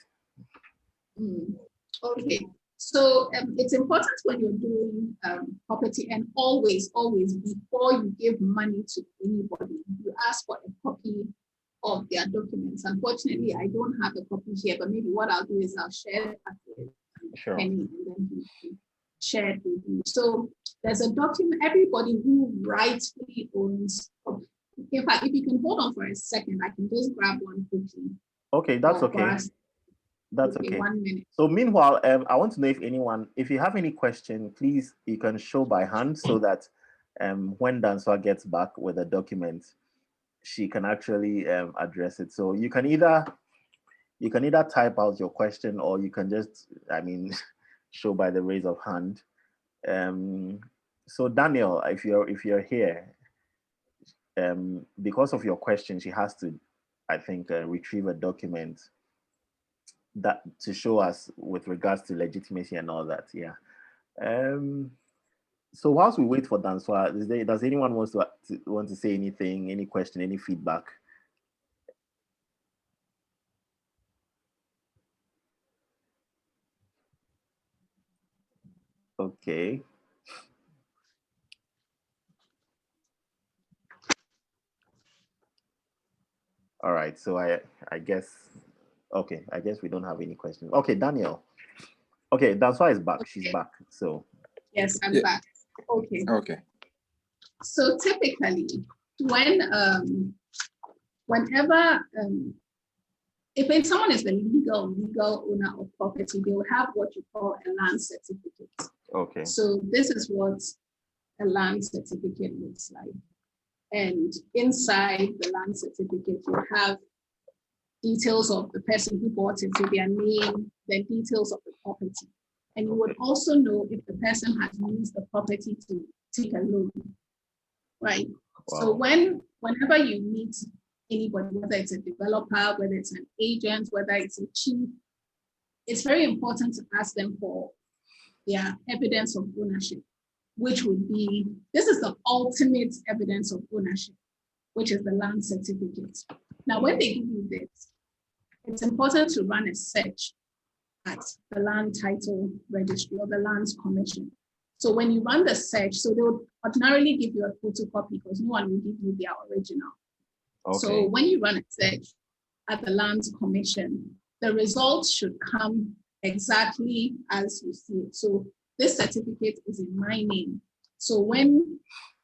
Okay. So it's important when you're doing property, and always, before you give money to anybody, you ask for a copy of their documents. Unfortunately, I don't have a copy here, but maybe what I'll do is I'll share it with Penny, and then he can share it with you. So there's a document, everybody who rightfully owns. In fact, if you can hold on for a second, I can just grab one quickly. Okay, that's okay. That's okay. 1 minute. So meanwhile, I want to know if you have any question, please, you can show by hand, so that when Dansoaa gets back with a document, she can actually address it. So you can either type out your question, or you can just, show by the raise of hand. So Daniel, if you're here, because of your question, she has to, I think, retrieve a document that to show us with regards to legitimacy and all that. Yeah. So whilst we wait for Dansoaa, does anyone want to say anything, any question, any feedback? Okay. All right. So I guess, okay, I guess we don't have any questions. Okay, Daniel. Okay, Dansoaa is back. Okay. She's back. So yes, I'm back. Okay. Okay. So typically, whenever if someone is the legal owner of property, they will have what you call a land certificate. Okay. So this is what a land certificate looks like. And inside the land certificate, you have details of the person who bought it, so their name, the details of the property. And you would also know if the person has used the property to take a loan, right? Wow. So whenever you meet anybody, whether it's a developer, whether it's an agent, whether it's a chief, it's very important to ask them for their evidence of ownership, which would be, this is the ultimate evidence of ownership, which is the land certificate. Now, when they give you this, it's important to run a search at the land title registry or the lands commission. So when you run the search, so they would ordinarily give you a photocopy because no one will give you their original. So Okay. when you run a search at the Lands Commission, the results should come exactly as you see it. So this certificate is in my name. So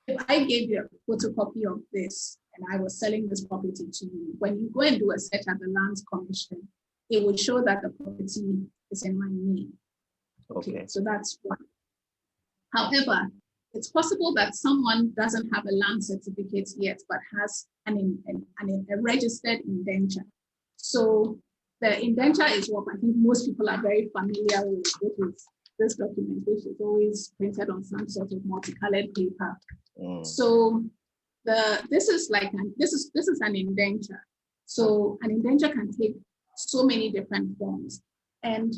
if I gave you a photocopy of this and I was selling this property to you, when you go and do a search at the Lands Commission, it would show that the property is in my name. Okay. So that's one. However, it's possible that someone doesn't have a land certificate yet, but has a registered indenture. So the indenture is what I think most people are very familiar with, which is this document, which is always printed on some sort of multicolored paper. So this is an indenture. So an indenture can take so many different forms, and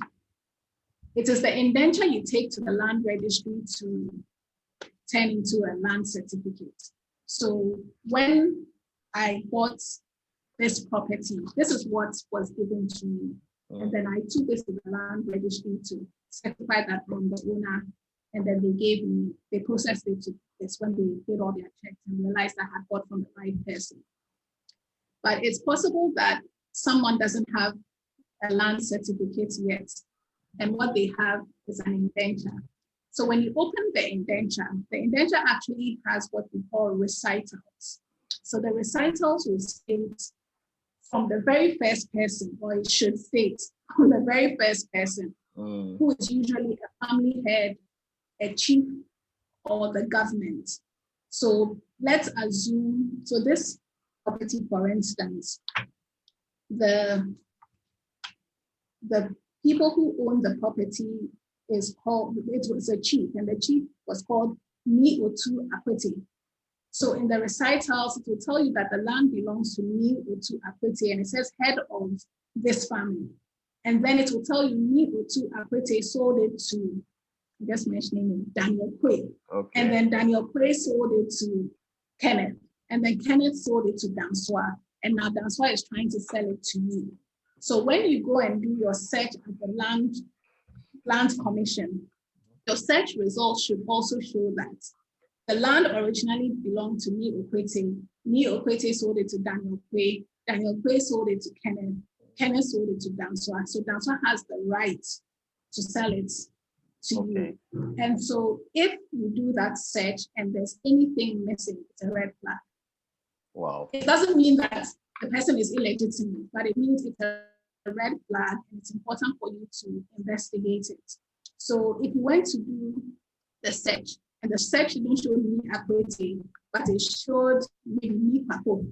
it is the indenture you take to the land registry to turn into a land certificate. So when I bought this property, this is what was given to me. And then I took this to the land registry to certify that I'm the owner. And then they processed it to this when they did all their checks and realized I had bought from the right person. But it's possible that someone doesn't have a land certificate yet. And what they have is an indenture. So when you open the indenture actually has what we call recitals. So the recitals will state from the very first person, or it should state from the very first person, who is usually a family head, a chief, or the government. So let's assume, so this property, for instance, the people who own the property it was a chief, and the chief was called Ni Otu Akwete. So in the recitals, it will tell you that the land belongs to Ni Otu Akwete, and it says head of this family. And then it will tell you Ni Otu Akwete sold it to, I'm just mentioning it, Daniel Kwe. Okay. And then Daniel Kwe sold it to Kenneth. And then Kenneth sold it to Dansoaa. And now Dansoaa is trying to sell it to you. So when you go and do your search at the Land Commission, your search results should also show that the land originally belonged to Ni Okwete. Ni Okwete sold it to Daniel Kwe. Daniel Kwe sold it to Kenneth. Kenneth sold it to Dansoaa. So Dansoaa has the right to sell it to you. And so if you do that search and there's anything missing, it's a red flag. Wow. It doesn't mean that the person is illegitimate, but it means it's a red flag, and it's important for you to investigate it. So if you went to do the search, and the search didn't show Ni Akwete, but it showed maybe Ni Papo,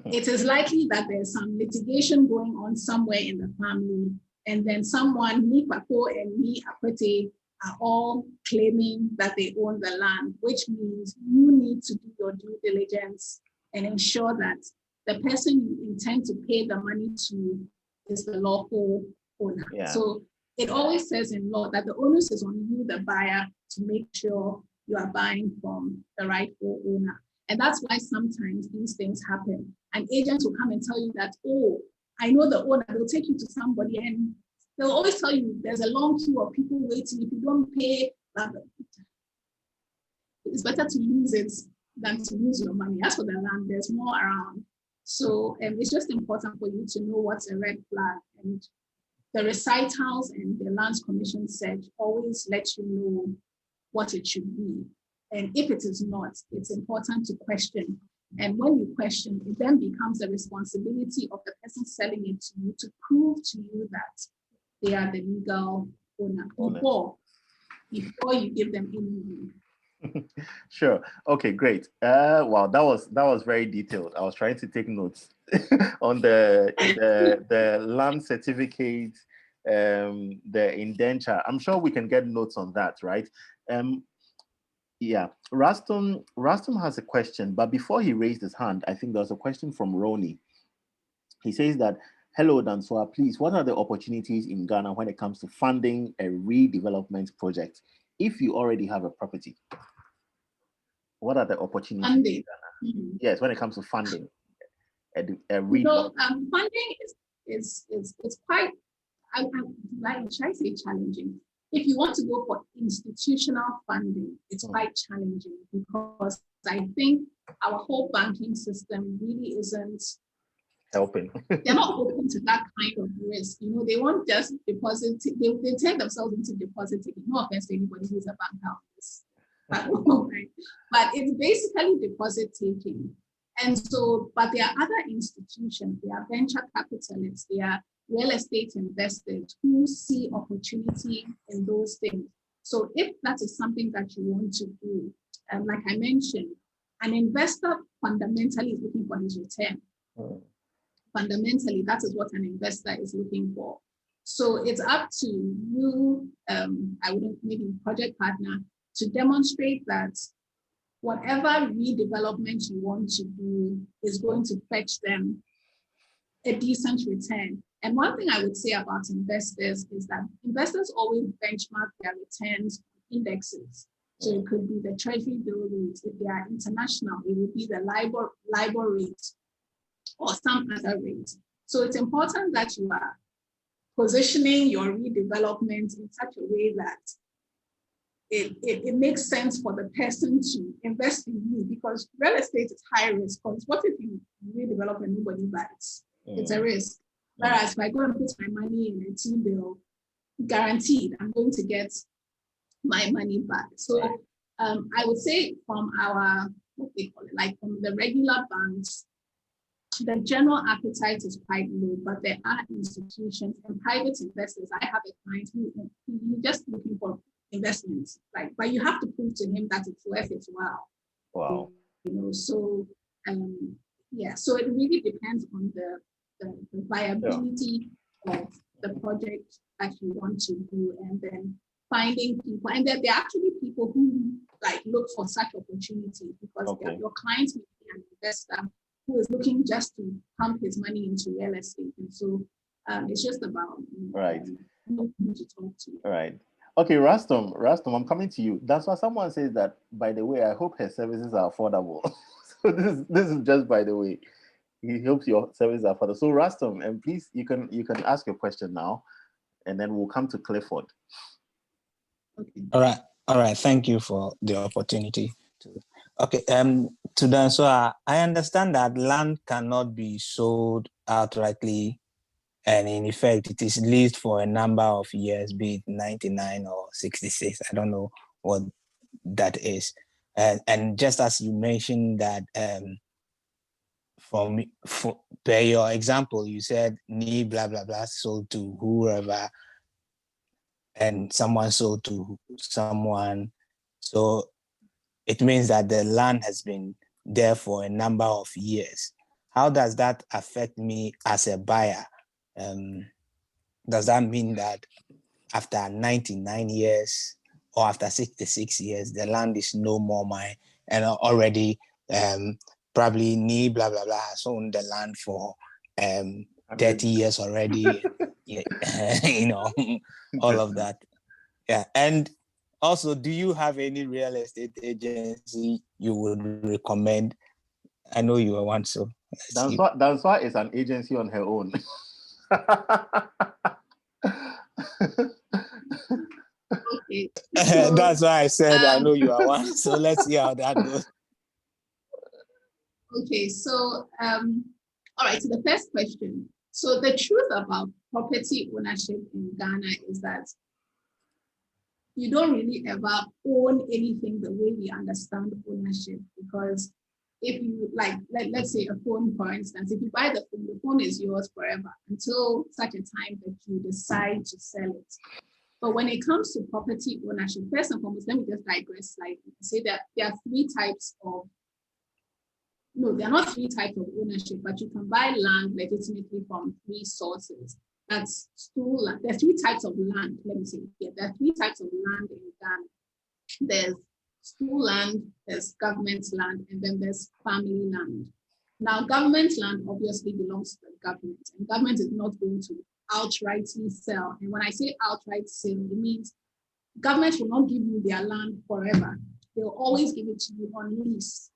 it is likely that there's some litigation going on somewhere in the family, and then someone, Ni Papo and Ni Akwete, are all claiming that they own the land, which means you need to do your due diligence and ensure that the person you intend to pay the money to is the lawful owner. Yeah. So it always says in law that the onus is on you, the buyer, to make sure you are buying from the rightful owner. And that's why sometimes these things happen. An agent will come and tell you that, oh, I know the owner, they'll take you to somebody, and they'll always tell you there's a long queue of people waiting. If you don't pay, it's better to lose it than to lose your money. As for the land, there's more around. So it's just important for you to know what's a red flag, and the recitals and the Lands Commission search always let you know what it should be. And if it is not, it's important to question. And when you question, it then becomes the responsibility of the person selling it to you to prove to you that they are the legal owner before you give them any money. Sure. Okay, great. Wow, that was very detailed. I was trying to take notes on the land certificate, the indenture. I'm sure we can get notes on that, right? Yeah. Rastum has a question, but before he raised his hand, I think there's a question from Roni. He says that, hello, Dansoaa, please, what are the opportunities in Ghana when it comes to funding a redevelopment project if you already have a property? What are the opportunities in Ghana? Mm-hmm. Yes, when it comes to funding a redevelopment. Funding is quite, should I say challenging? If you want to go for institutional funding, it's quite challenging because I think our whole banking system really isn't helping. They're not open to that kind of risk. They won't just deposit. They take themselves into deposit taking. No offense to anybody who's a banker on this, but it's basically deposit taking. And so, but there are other institutions, there are venture capitalists, there are real estate investors who see opportunity in those things. So if that is something that you want to do, like I mentioned, an investor fundamentally is looking for his return. Fundamentally, that is what an investor is looking for. So it's up to you, I wouldn't maybe project partner, to demonstrate that whatever redevelopment you want to do is going to fetch them a decent return. And one thing I would say about investors is that investors always benchmark their returns indexes. So it could be the treasury bill rate. If they are international, it would be the LIBOR rate or some other rate. So it's important that you are positioning your redevelopment in such a way that it makes sense for the person to invest in you, because real estate is high risk. Because what if you redevelop and nobody buys? It's a risk. Whereas if I go and put my money in a T-bill, guaranteed I'm going to get my money back. So I would say from our, what they call it, like from the regular banks, the general appetite is quite low, but there are institutions and private investors. I have a client who he's just looking for investments, right? But you have to prove to him that it's worth it. Wow. So yeah, so it really depends on the viability of the project that you want to do, and then finding people. And there are actually people who like look for such opportunities, because your clients may be an investor who is looking just to pump his money into real estate. And so it's just about who to talk to. Right. Okay, Rastom, I'm coming to you. That's why someone says that, by the way, I hope her services are affordable. So this is just by the way. He hopes your services are affordable. So Rastom, and please, you can ask your question now, and then we'll come to Clifford. Okay. All right. Thank you for the opportunity. Okay. To Dansoaa, I understand that land cannot be sold outrightly, and in effect, it is leased for a number of years, be it 99 or 66. I don't know what that is. And just as you mentioned that, per your example, you said Ni blah blah blah sold to whoever, and someone sold to someone. So it means that the land has been there for a number of years. How does that affect me as a buyer? Does that mean that after 99 years or after 66 years, the land is no more mine, and already probably Ni blah blah blah has owned the land for 30 years already? All of that. Yeah. And also, do you have any real estate agency you would recommend? I know you are one, so Dansoaa is an agency on her own. Okay. That's why I said I know you are one. So let's see how that goes. Okay, so all right, so the first question. So the truth about property ownership in Ghana is that you don't really ever own anything the way we understand ownership, because if you let's say a phone, for instance, if you buy the phone is yours forever until such a time that you decide to sell it. But when it comes to property ownership, first and foremost, let me just digress slightly and say that there are not three types of ownership, but you can buy land legitimately from three sources. That's stool land. There are three types of land, let me say. Yeah, there are three types of land in Ghana. There's stool land, there's government land, and then there's family land. Now, government land obviously belongs to the government, and government is not going to outrightly sell. And when I say outright sale, it means government will not give you their land forever. They'll always give it to you on lease.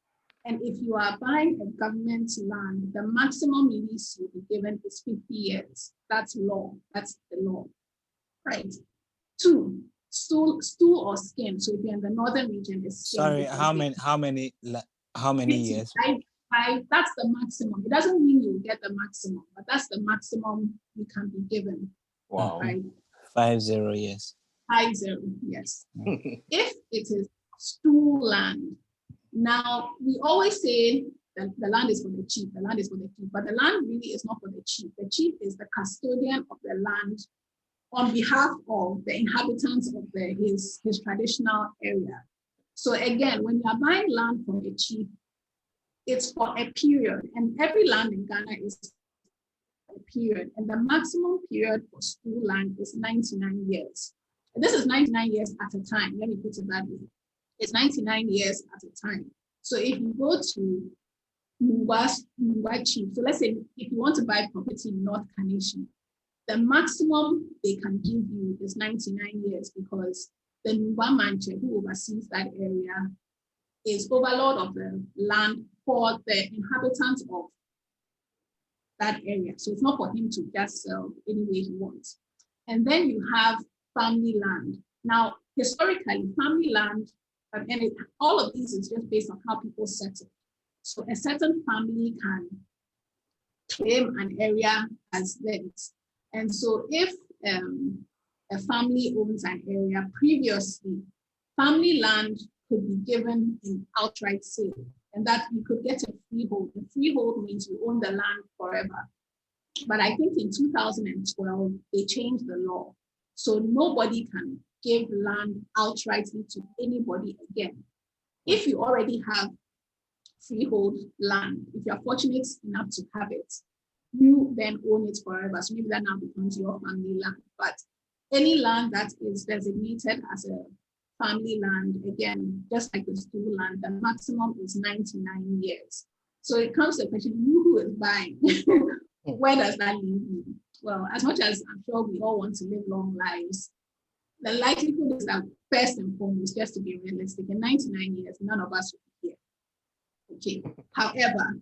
And if you are buying a government land, the maximum lease you'll be given is 50 years. That's law. That's the law, right? 2, stool or skim. So if you're in the northern region, it's skim. Sorry, how many How many years? That's the maximum. It doesn't mean you get the maximum, but that's the maximum you can be given. Wow. Right? 50 years. 50, yes. If it is stool land, now we always say that the land is for the chief, the land is for the chief, but the land really is not for the chief. The chief is the custodian of the land on behalf of the inhabitants of his traditional area. So again, when you are buying land from a chief, it's for a period, and every land in Ghana is a period, and the maximum period for stool land is 99 years. And this is 99 years at a time. Let me put it that way. It's 99 years at a time. So if you go to Mungwa Chief, so let's say if you want to buy property in North Kaneshie, the maximum they can give you is 99 years because the Mungwa Manche, who oversees that area, is overlord of the land for the inhabitants of that area. So it's not for him to just sell any way he wants. And then you have family land. Now, historically, family land, all of these is just based on how people settle. So a certain family can claim an area as theirs. And so if a family owns an area previously, family land could be given in outright sale, and that you could get a freehold. The freehold means you own the land forever. But I think in 2012, they changed the law. So nobody can give land outrightly to anybody again. If you already have freehold land, if you're fortunate enough to have it, you then own it forever. So maybe that now becomes your family land. But any land that is designated as a family land, again, just like the stool land, the maximum is 99 years. So it comes to the question, who is buying? Where does that leave you? Well, as much as I'm sure we all want to live long lives, the likelihood is that first and foremost, just to be realistic, in 99 years, none of us will be here. Okay. However,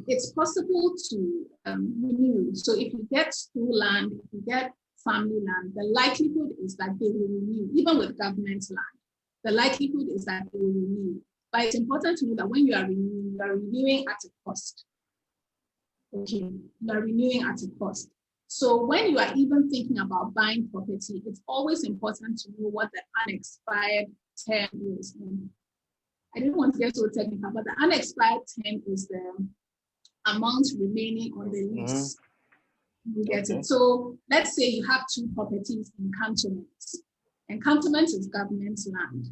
it's possible to renew. So if you get stool land, if you get family land, the likelihood is that they will renew, even with government land. The likelihood is that they will renew. But it's important to know that when you are renewing at a cost. Okay, you are renewing at a cost. So when you are even thinking about buying property, it's always important to know what the unexpired term is. And I didn't want to get so technical, but the unexpired term is the amount remaining on the lease. You get it. So let's say you have two properties in cantonments, and cantonment is government land.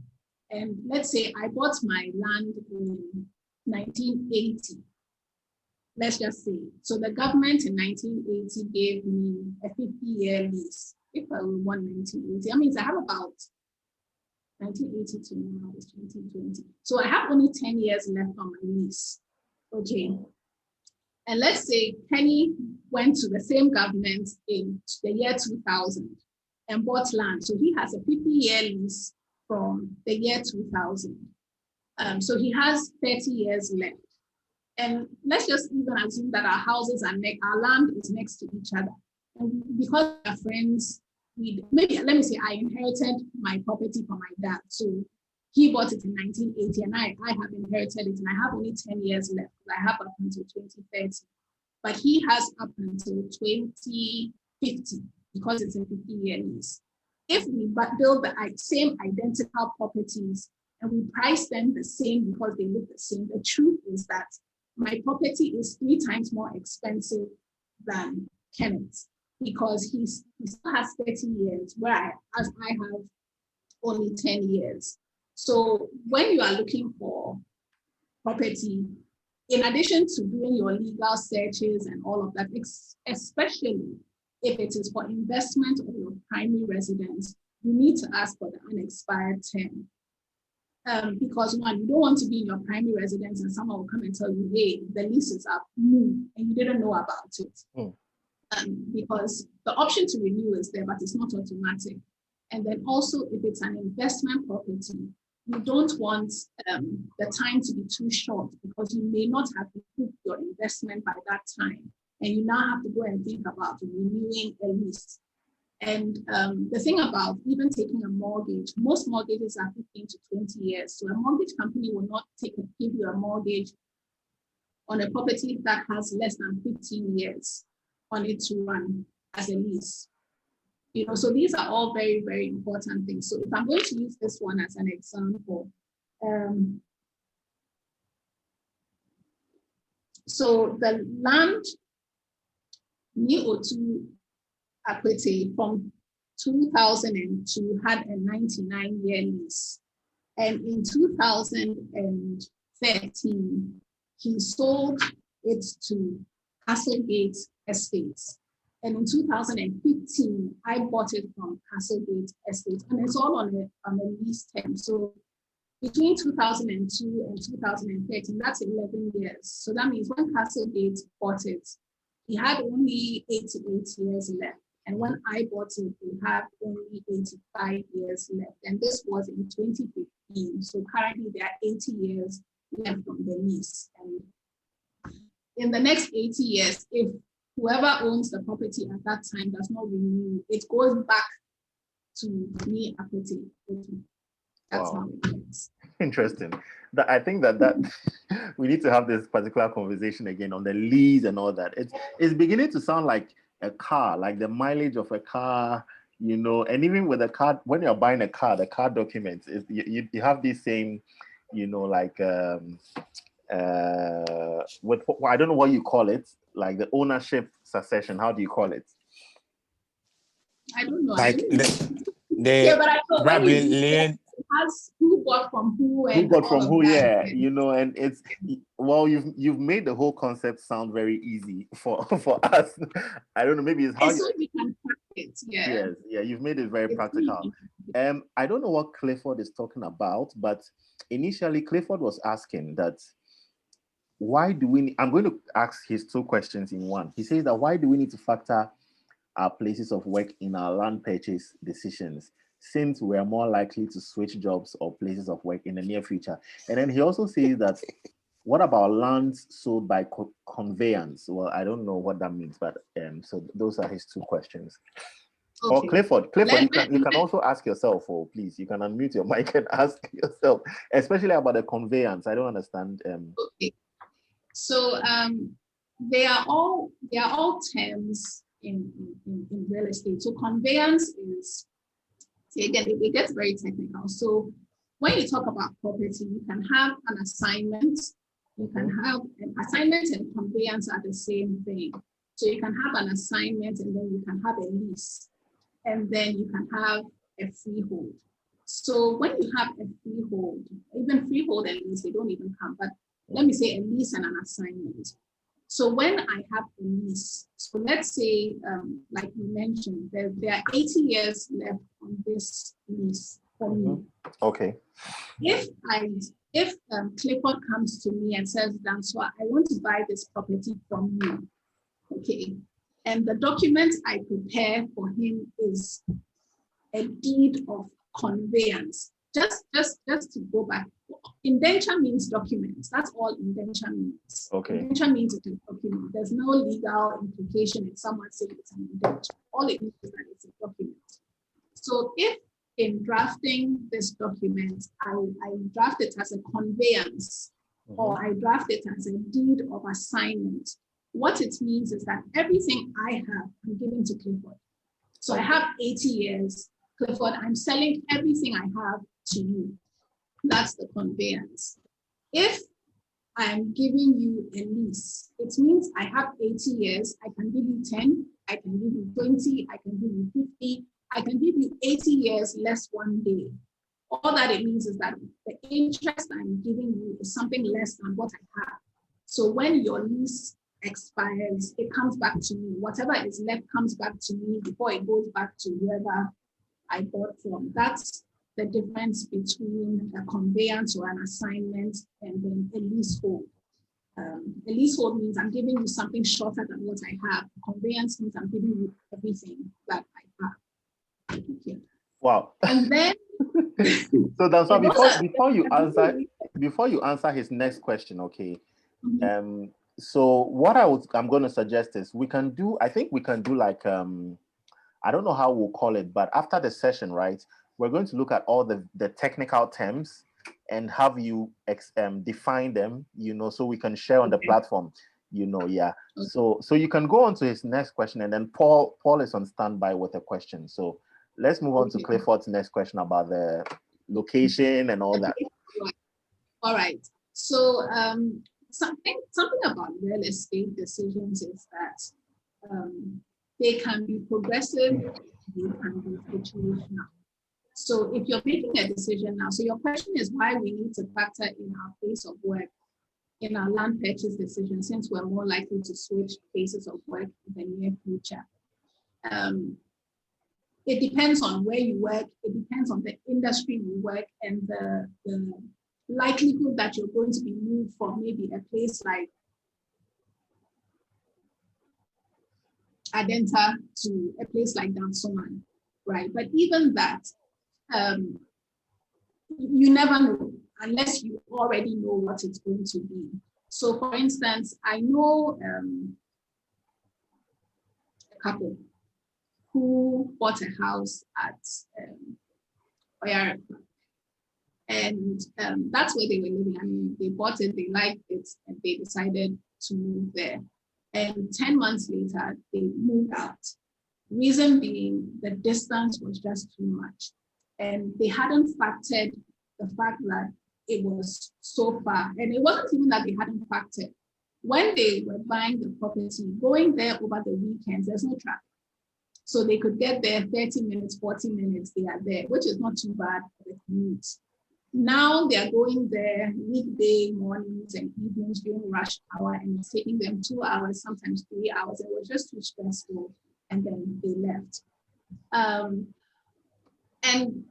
And let's say I bought my land in 1980. Let's just say. So the government in 1980 gave me a 50-year lease. If I will want 1980, that means I have about 1980 to now is 2020. So I have only 10 years left on my lease. Okay. And let's say Kenny went to the same government in the year 2000 and bought land. So he has a 50-year lease from the year 2000. So he has 30 years left. And let's just even assume that our houses are our land is next to each other. And because we are friends, maybe let me say I inherited my property from my dad. So he bought it in 1980 and I have inherited it and I have only 10 years left. I have up until 2030. But he has up until 2050 because it's a 50-year lease. If we build the same identical properties and we price them the same because they look the same, the truth is that my property is 3 times more expensive than Kenneth's because he still has 30 years, whereas I have only 10 years. So when you are looking for property, in addition to doing your legal searches and all of that, especially if it is for investment of your primary residence, you need to ask for the unexpired term. Because one, you don't want to be in your primary residence and someone will come and tell you, hey, the lease is up, move, and you didn't know about it. Because the option to renew is there, but it's not automatic. And then also, if it's an investment property, you don't want the time to be too short because you may not have recouped your investment by that time. And you now have to go and think about renewing a lease. And the thing about even taking a mortgage, most mortgages are 15 to 20 years. So a mortgage company will not give you a mortgage on a property that has less than 15 years on it to run as a lease. You know, so these are all very, very important things. So if I'm going to use this one as an example, so the land Dansoaa Adote from 2002 had a 99-year lease. And in 2013, he sold it to Castlegate Estates. And in 2015, I bought it from Castlegate Estates, and it's all on a lease term. So between 2002 and 2013, that's 11 years. So that means when Castlegate bought it, he had only 88 years left. And when I bought it, we had only 85 years left. And this was in 2015. So currently there are 80 years left on the lease. And in the next 80 years, if whoever owns the property at that time does not renew, it goes back to me Adote. That's how it works. Interesting. I think that we need to have this particular conversation again on the lease and all that. It's beginning to sound like a car, like the mileage of a car, you know, and even with a car, when you're buying a car, the car documents, you have this same, you know, like with, I don't know what you call it, like the ownership succession. How do you call it? I don't know. Like yeah, but I know probably it has who bought from who and who bought from who, yeah, yeah. you know, and it's, well, you've made the whole concept sound very easy for us. I don't know, maybe it's how we can practice, yeah. Yes, yeah, you've made it very practical. I don't know what Clifford is talking about, but initially Clifford was asking that why do we, I'm going to ask his two questions in one. He says that why do we need to factor our places of work in our land purchase decisions, since we are more likely to switch jobs or places of work in the near future? And then he also says that, what about lands sold by conveyance? Well, I don't know what that means, but so those are his two questions. Okay. Or Clifford, you can also ask yourself, or please, you can unmute your mic and ask yourself, especially about the conveyance. I don't understand. Okay. So they are all terms in real estate. So conveyance is, see, again, it gets very technical. So when you talk about property, you can have an assignment. You can have an assignment and conveyance are the same thing. So you can have an assignment and then you can have a lease. And then you can have a freehold. So when you have a freehold, even freehold and lease, they don't even come, but let me say a lease and an assignment. So when I have a lease, so let's say, like you mentioned, there are 80 years left on this lease for me. Okay. If Clifford comes to me and says, Dansoaa, I want to buy this property from you, okay, and the document I prepare for him is a deed of conveyance. Just to go back, indenture means documents. That's all indenture means. Okay. Indenture means it's a document. There's no legal implication if someone says it's an indenture. All it means is that it's a document. So if in drafting this document, I draft it as a conveyance, or I draft it as a deed of assignment, what it means is that everything I have, I'm giving to Clifford. So I have 80 years. Clifford, I'm selling everything I have to you. That's the conveyance. If I'm giving you a lease, it means I have 80 years. I can give you 10, I can give you 20, I can give you 50, I can give you 80 years less 1 day. All that it means is that the interest I'm giving you is something less than what I have. So when your lease expires, it comes back to me. Whatever is left comes back to me before it goes back to whoever I bought from. That's the difference between a conveyance or an assignment and then a leasehold. A leasehold means I'm giving you something shorter than what I have. A conveyance means I'm giving you everything that I have. Okay. Wow. And then so Dansoaa, before you answer his next question, okay. So what I'm going to suggest is I think we can do like I don't know how we'll call it, but after the session, right, we're going to look at all the technical terms and have you define them, so we can share on the platform, yeah. So you can go on to his next question, and then Paul is on standby with a question. So let's move on to Clifford's next question about the location and all that. All right. So something about real estate decisions is that they can be progressive, they can be situational. So if you're making a decision now, so your question is why we need to factor in our place of work in our land purchase decision, since we're more likely to switch places of work in the near future. It depends on where you work, it depends on the industry you work, and the likelihood that you're going to be moved from maybe a place like Adenta to a place like Dansoaa, right? But even that, you never know unless you already know what it's going to be. So for instance, I know a couple who bought a house at Oyara, and that's where they were living. I mean, they bought it, they liked it, and they decided to move there. And 10 months later, they moved out. Reason being, the distance was just too much. And they hadn't factored the fact that it was so far. And it wasn't even that they hadn't factored. When they were buying the property, going there over the weekends, there's no traffic. So they could get there 30 minutes, 40 minutes, they are there, which is not too bad for the commute. Now they are going there weekday mornings and evenings during rush hour, and it's taking them 2 hours, sometimes 3 hours. It was just too stressful, and then they left. And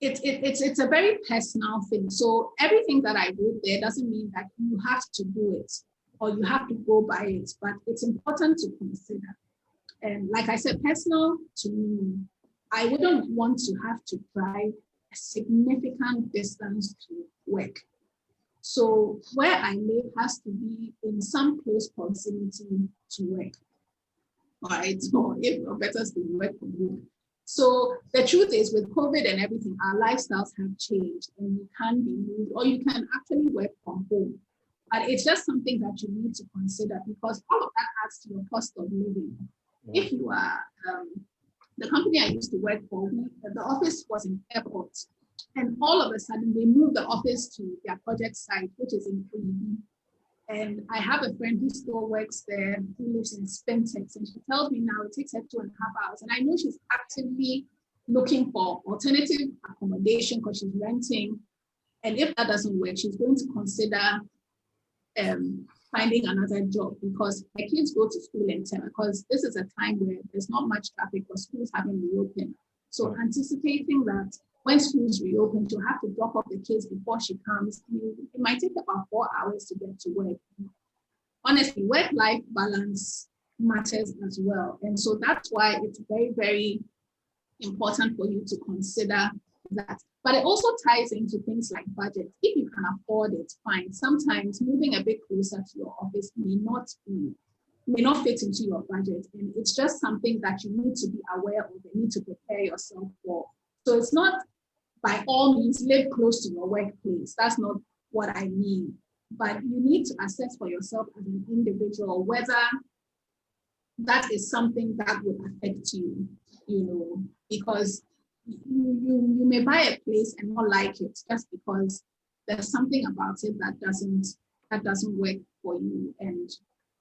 it's a very personal thing. So everything that I wrote there doesn't mean that you have to do it or you have to go by it, but it's important to consider. And like I said, personal to me, I wouldn't want to have to drive a significant distance to work. So where I live has to be in some close proximity to work. All right, so if or better to work from home. So the truth is, with COVID and everything, our lifestyles have changed, and you can be moved, or you can actually work from home. But it's just something that you need to consider, because all of that adds to your cost of living. If you are, the company I used to work for, the office was in airport, and all of a sudden they moved the office to their project site, which is in Queen. And I have a friend who still works there, who lives in Spintex, and she tells me now it takes her 2.5 hours. And I know she's actively looking for alternative accommodation because she's renting. And if that doesn't work, she's going to consider finding another job, because her kids go to school in 10, because this is a time where there's not much traffic for schools having reopened. So anticipating that when schools reopen, she'll have to drop off the kids before she comes. I mean, it might take about 4 hours to get to work. Honestly, work-life balance matters as well. And so that's why it's very, very important for you to consider that. But it also ties into things like budget. If you can afford it, fine. Sometimes moving a bit closer to your office may not fit into your budget. And it's just something that you need to be aware of and need to prepare yourself for. So it's not by all means live close to your workplace. That's not what I mean. But you need to assess for yourself as an individual whether that is something that would affect you, because you may buy a place and not like it just because there's something about it that doesn't work for you. And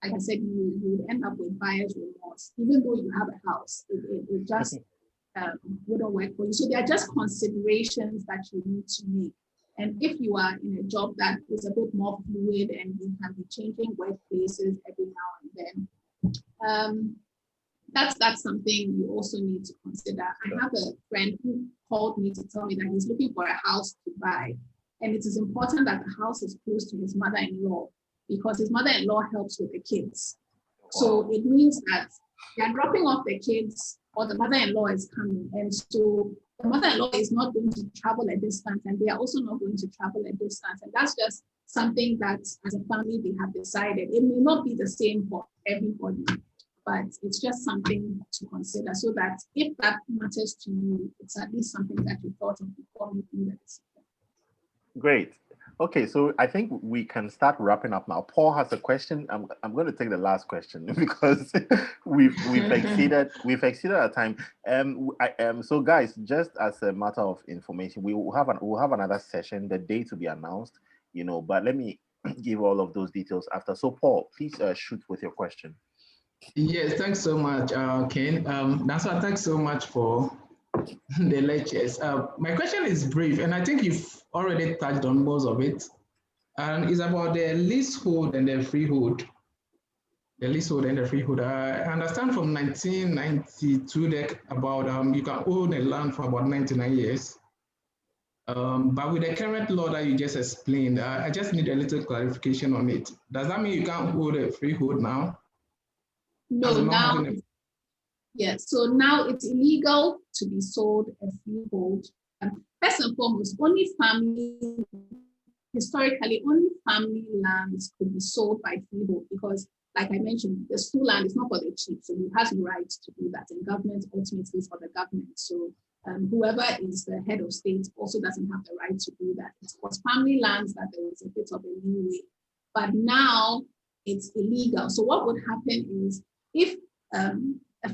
like I said, you end up with buyer's remorse, even though you have a house. It just wouldn't work for you. So there are just considerations that you need to make. And if you are in a job that is a bit more fluid and you can be changing workplaces every now and then, that's something you also need to consider. I have a friend who called me to tell me that he's looking for a house to buy. And it is important that the house is close to his mother-in-law, because his mother-in-law helps with the kids. So it means that they're dropping off the kids, or the mother-in-law is coming. And so the mother-in-law is not going to travel a distance, and they are also not going to travel a distance. And that's just something that as a family they have decided. It may not be the same for everybody, but it's just something to consider so that if that matters to you, it's at least something that you thought of before making the decision. Great. Okay, so I think we can start wrapping up now. Paul has a question. I'm going to take the last question because we've exceeded our time. So guys, just as a matter of information, we'll have another session, the date to be announced, but let me give all of those details after. So Paul, please shoot with your question. Yes, thanks so much, Ken. Dansoaa, thanks so much for the lectures. My question is brief, and I think you've already touched on most of it. And it's about the leasehold and the freehold. The leasehold and the freehold. I understand from 1992 that about you can own a land for about 99 years. But with the current law that you just explained, I just need a little clarification on it. Does that mean you can't hold a freehold now? No, now, yes. So now it's illegal to be sold a freehold. First and foremost, historically, only family lands could be sold by freehold because, like I mentioned, the school land is not for the chief, so he has the right to do that. And government ultimately is for the government. So whoever is the head of state also doesn't have the right to do that. It was family lands that there was a bit of a leeway, but now it's illegal. So what would happen is if a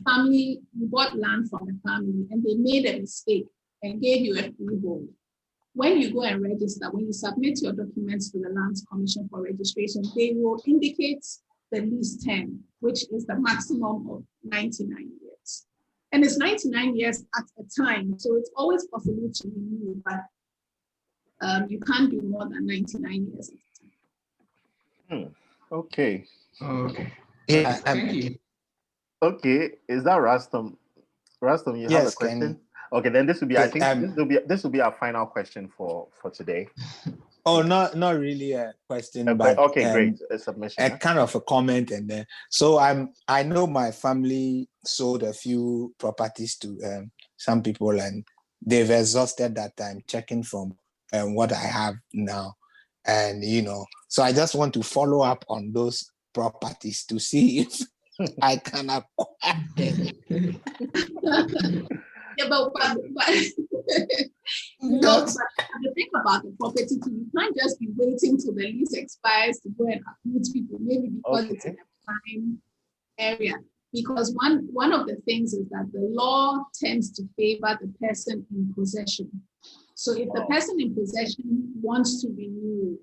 family, you bought land from a family and they made a mistake and gave you a freehold, when you go and register, when you submit your documents to the Lands Commission for registration, they will indicate the lease term, which is the maximum of 99 years. And it's 99 years at a time, so it's always possible to renew, but you can't do more than 99 years at a time. Okay. Okay. Yeah. Thank you. Okay. Is that Rastom? Rastom, you have a question? Ken. Okay, then this will be. Yeah, I think this will be our final question for today. Oh, not really a question, but okay, great. A submission. Kind of a comment, and then so I know my family sold a few properties to some people, and they've exhausted that time checking from what I have now, and so I just want to follow up on those properties to see if I can acquire them. Yeah, but the thing about the property too, you can't just be waiting till the lease expires to go and uproot people, maybe because it's in a prime area. Because one of the things is that the law tends to favor the person in possession. So if the person in possession wants to renew,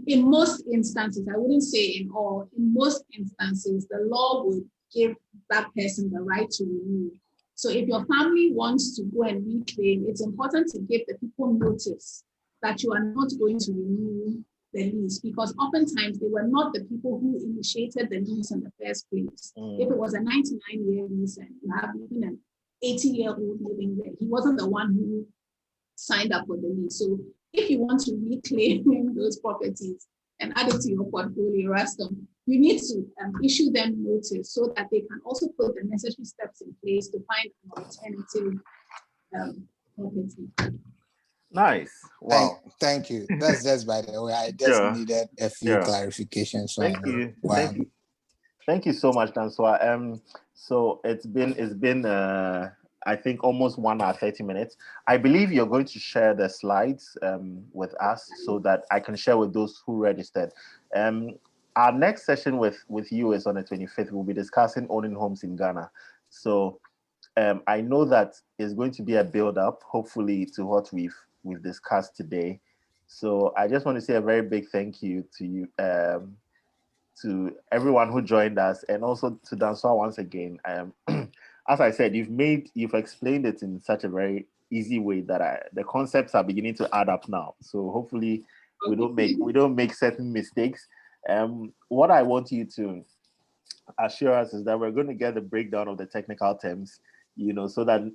in most instances, I wouldn't say in all, in most instances, the law would give that person the right to renew. So if your family wants to go and reclaim, it's important to give the people notice that you are not going to renew the lease, because oftentimes they were not the people who initiated the lease in the first place. If it was a 99-year lease and you have even an 80-year-old living there, he wasn't the one who signed up for the lease. So if you want to reclaim those properties and add it to your portfolio, Rastom, you need to issue them notice so that they can also put the necessary steps in place to find an alternative property. Nice. Wow. Thank you. That's just by the way. I just needed a few clarifications. Thank you. Thank you so much, Dansoaa. So it's been I think almost 1 hour 30 minutes. I believe you're going to share the slides with us so that I can share with those who registered. Our next session with you is on the 25th. We'll be discussing owning homes in Ghana. So I know that it's going to be a build-up, hopefully, to what we've discussed today. So I just want to say a very big thank you to you, to everyone who joined us, and also to Dansoaa once again. As I said, you've explained it in such a very easy way that the concepts are beginning to add up now. So hopefully we don't make certain mistakes. What I want you to assure us is that we're going to get the breakdown of the technical terms, so that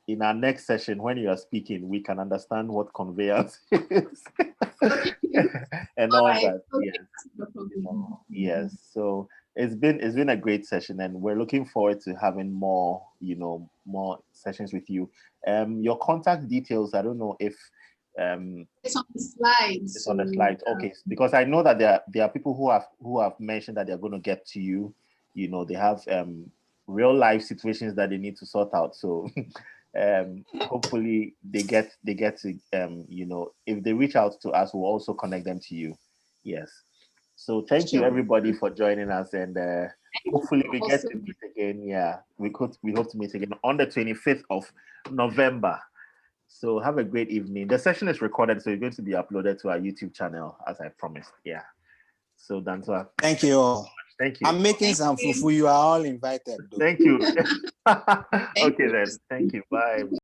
in our next session, when you are speaking, we can understand what conveyance is and all that. Yes. So it's been a great session, and we're looking forward to having more sessions with you. Your contact details, I don't know if it's on the slides. It's on the slides. Okay, because I know that there are people who have mentioned that they're going to get to you they have real life situations that they need to sort out. So hopefully they get to if they reach out to us, we'll also connect them to you. Yes. So thank you everybody for joining us, and hopefully we get to meet again. Yeah, we hope to meet again on the 25th of November. So have a great evening. The session is recorded, so it's going to be uploaded to our YouTube channel as I promised. Yeah. So Dansoaa, thank you all. Thank you. I'm making some fufu. You are all invited. Thank you. Okay then. Thank you. Bye.